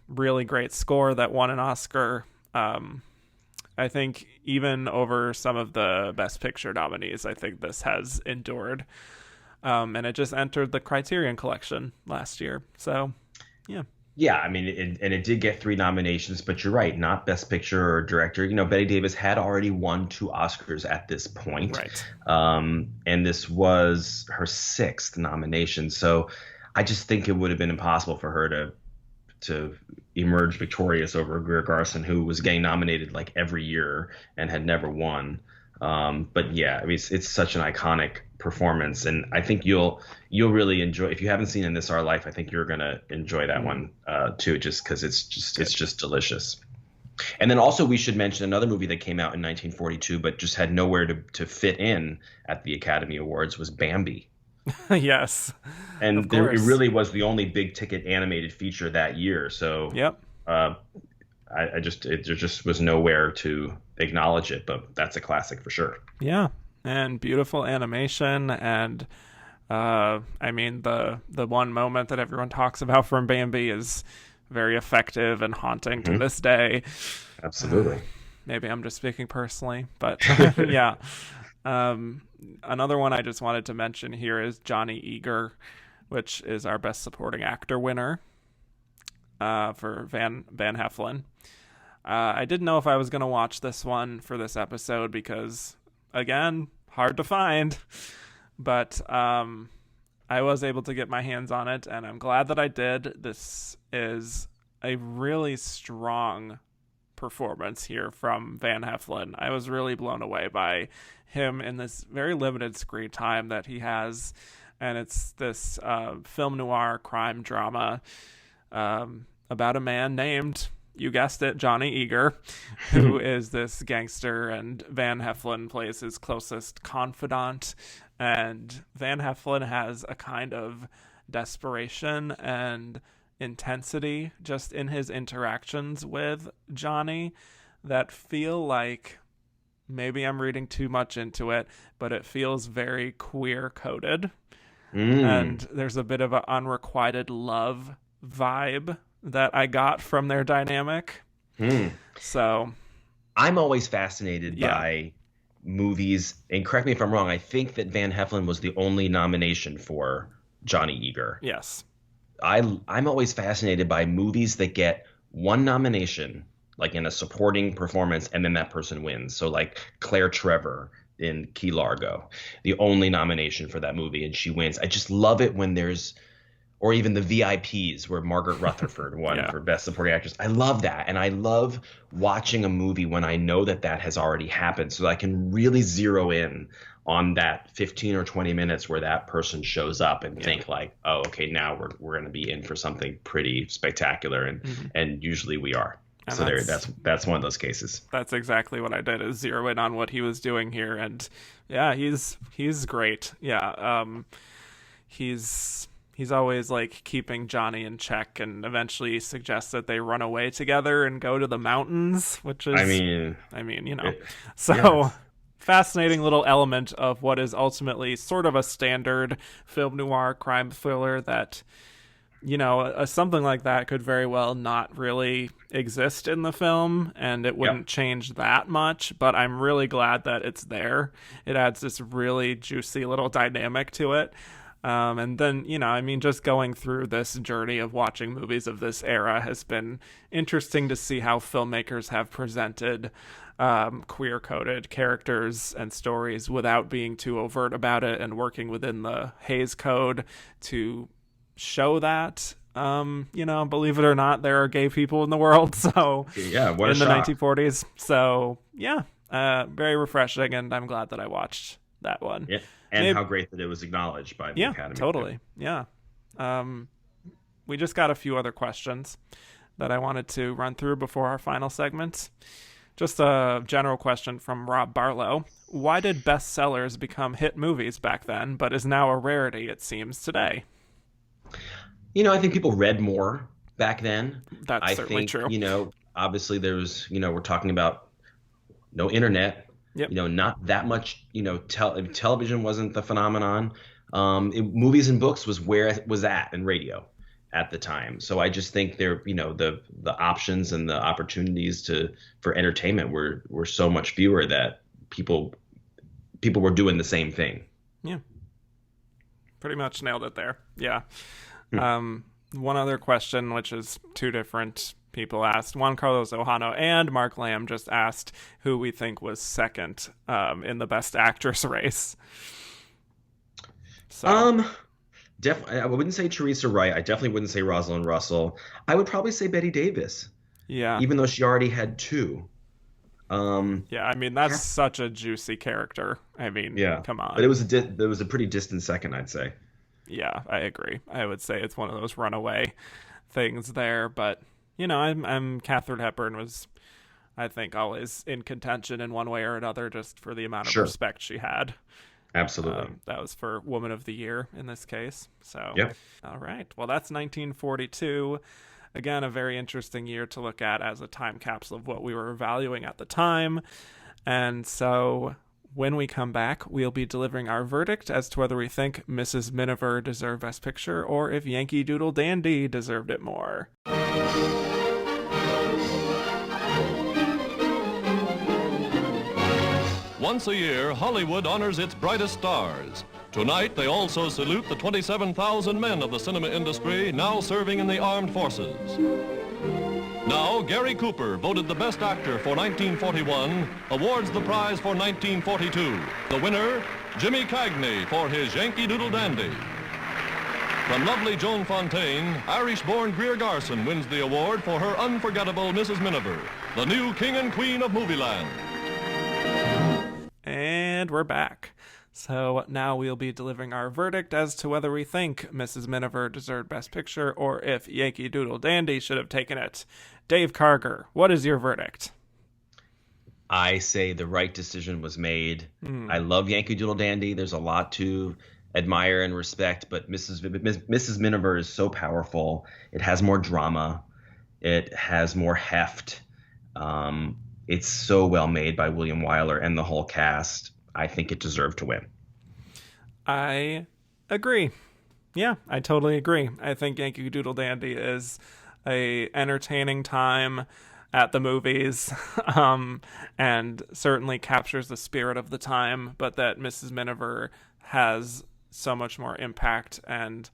Really great score that won an Oscar. I think even over some of the Best Picture nominees, I think this has endured. And it just entered the Criterion Collection last year. So, yeah. Yeah, I mean, it did get 3 nominations, but you're right, not Best Picture or Director. Bette Davis had already won 2 Oscars at this point. Right. And this was her 6th nomination. So I just think it would have been impossible for her to emerge victorious over Greer Garson, who was getting nominated like every year and had never won. But yeah, I mean, it's such an iconic performance, and I think you'll really enjoy. If you haven't seen In This Our Life, I think you're gonna enjoy that one too, just because it's just delicious. And then also we should mention another movie that came out in 1942, but just had nowhere to fit in at the Academy Awards, was Bambi. Yes, and it really was the only big ticket animated feature that year. So yep. There just was nowhere to acknowledge it, but that's a classic for sure. Yeah, and beautiful animation, and I mean the one moment that everyone talks about from Bambi is very effective and haunting to this day. Absolutely. Maybe I'm just speaking personally, but yeah. Another one I just wanted to mention here is Johnny Eager, which is our Best Supporting Actor winner for Van Heflin. I didn't know if I was going to watch this one for this episode because, again, hard to find. But I was able to get my hands on it, and I'm glad that I did. This is a really strong performance here from Van Heflin. I was really blown away by him in this very limited screen time that he has, and it's this film noir crime drama about a man named, you guessed it, Johnny Eager, who is this gangster, and Van Heflin plays his closest confidant. And Van Heflin has a kind of desperation and intensity just in his interactions with Johnny that feel like, maybe I'm reading too much into it, but it feels very queer coded. And there's a bit of an unrequited love vibe that I got from their dynamic. So I'm always fascinated by movies, and correct me if I'm wrong, I think that Van Heflin was the only nomination for Johnny Eager. Yes. I'm always fascinated by movies that get one nomination, like in a supporting performance, and then that person wins. So like Claire Trevor in Key Largo, the only nomination for that movie, and she wins. I just love it when there's, or even the VIPs where Margaret Rutherford won for Best Supporting Actress. I love that. And I love watching a movie when I know that has already happened, so that I can really zero in on that 15 or 20 minutes where that person shows up and think like, oh, okay, now we're going to be in for something pretty spectacular. And usually we are. And so that's one of those cases. That's exactly what I did, is zero in on what he was doing here. And yeah, he's great. Yeah. He's always like keeping Johnny in check, and eventually suggests that they run away together and go to the mountains, which is, I mean, you know, fascinating little element of what is ultimately sort of a standard film noir crime thriller that, you know, something like that could very well not really exist in the film, and it wouldn't change that much, but I'm really glad that it's there. It adds this really juicy little dynamic to it. And then, you know, I mean, just going through this journey of watching movies of this era has been interesting to see how filmmakers have presented queer-coded characters and stories without being too overt about it, and working within the Hays Code to show that, you know, believe it or not, there are gay people in the world. So yeah, what a in the shock. 1940s. So yeah, very refreshing, and I'm glad that I watched that one. Yeah. And how great that it was acknowledged by the Academy. Totally. Yeah. We just got a few other questions that I wanted to run through before our final segment. Just a general question from Rob Barlow. Why did bestsellers become hit movies back then, but is now a rarity, it seems, today? You know, I think people read more back then. That's certainly true. You know, obviously there was, you know, we're talking about no internet. You know, not that much, you know, television wasn't the phenomenon. Movies and books was where it was at, and radio at the time. So I just think there, you know, the options and the opportunities for entertainment were so much fewer that people were doing the same thing. Yeah. Pretty much nailed it there. Yeah. One other question, which is two different people asked. Juan Carlos Ojano and Mark Lamb just asked who we think was second in the Best Actress race. So. I wouldn't say Teresa Wright. I definitely wouldn't say Rosalind Russell. I would probably say Bette Davis. Yeah. Even though she already had two. Yeah, I mean, that's such a juicy character. I mean, come on. But it was a pretty distant second, I'd say. Yeah, I agree. I would say it's one of those runaway things there. But, you know, I'm Katharine Hepburn was, I think, always in contention in one way or another just for the amount of respect she had. Absolutely. That was for Woman of the Year in this case. So, yeah. All right. Well, that's 1942. Again, a very interesting year to look at as a time capsule of what we were valuing at the time. And so when we come back, we'll be delivering our verdict as to whether we think Mrs. Miniver deserved Best Picture or if Yankee Doodle Dandy deserved it more. Once a year, Hollywood honors its brightest stars. Tonight, they also salute the 27,000 men of the cinema industry now serving in the armed forces. Now, Gary Cooper, voted the Best Actor for 1941, awards the prize for 1942. The winner, Jimmy Cagney, for his Yankee Doodle Dandy. From lovely Joan Fontaine, Irish-born Greer Garson wins the award for her unforgettable Mrs. Miniver, the new king and queen of Movieland. And we're back. So now we'll be delivering our verdict as to whether we think Mrs. Miniver deserved Best Picture or if Yankee Doodle Dandy should have taken it. Dave Karger, what is your verdict? I say the right decision was made. I love Yankee Doodle Dandy. There's a lot to admire and respect, but Mrs. Miniver is so powerful. It has more drama. It has more heft. It's so well made by William Wyler and the whole cast. I think it deserved to win. I agree. Yeah, I totally agree. I think Yankee Doodle Dandy is a entertaining time at the movies, and certainly captures the spirit of the time, but that Mrs. Miniver has so much more impact and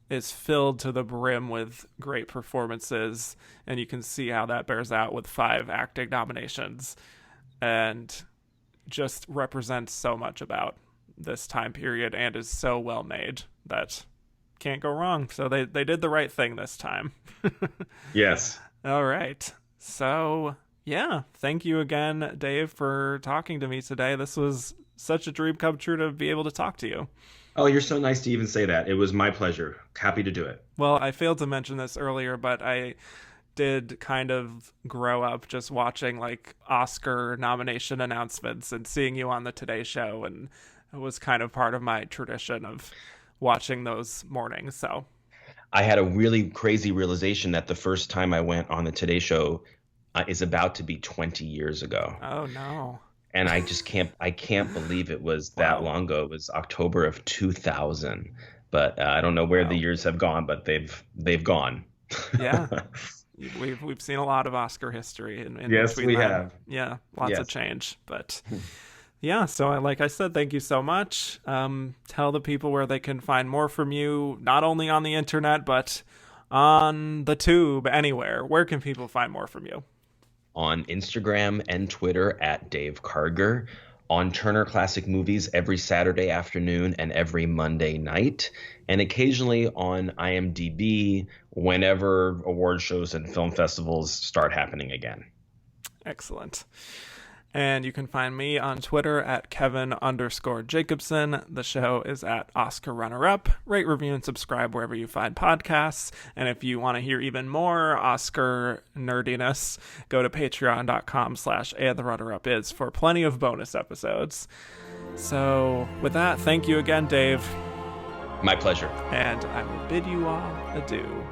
is filled to the brim with great performances, and you can see how that bears out with 5 acting nominations, and just represents so much about this time period and is so well made that can't go wrong. So they did the right thing this time. Yes. All right. So, yeah, thank you again, Dave, for talking to me today. This was such a dream come true to be able to talk to you. Oh, you're so nice to even say that. It was my pleasure. Happy to do it. Well, I failed to mention this earlier, but I did kind of grow up just watching like Oscar nomination announcements and seeing you on the Today Show, and it was kind of part of my tradition of watching those mornings. So I had a really crazy realization that the first time I went on the Today Show is about to be 20 years ago. Oh no. And I can't believe it was that long ago. It was October of 2000. But I don't know where the years have gone, but they've gone. Yeah. We've seen a lot of Oscar history in yes, we have. Yeah, lots of change. But yeah, so like I said, thank you so much. Tell the people where they can find more from you, not only on the internet, but on the tube, anywhere. Where can people find more from you? On Instagram and Twitter at Dave Karger. On Turner Classic Movies every Saturday afternoon and every Monday night, and occasionally on IMDb whenever award shows and film festivals start happening again. Excellent. And you can find me on Twitter at Kevin_Jacobson. The show is at Oscar Runner Up. Rate, review, and subscribe wherever you find podcasts. And if you want to hear even more Oscar nerdiness, go to patreon.com/andtherunnerup for plenty of bonus episodes. So with that, thank you again, Dave. My pleasure. And I will bid you all adieu.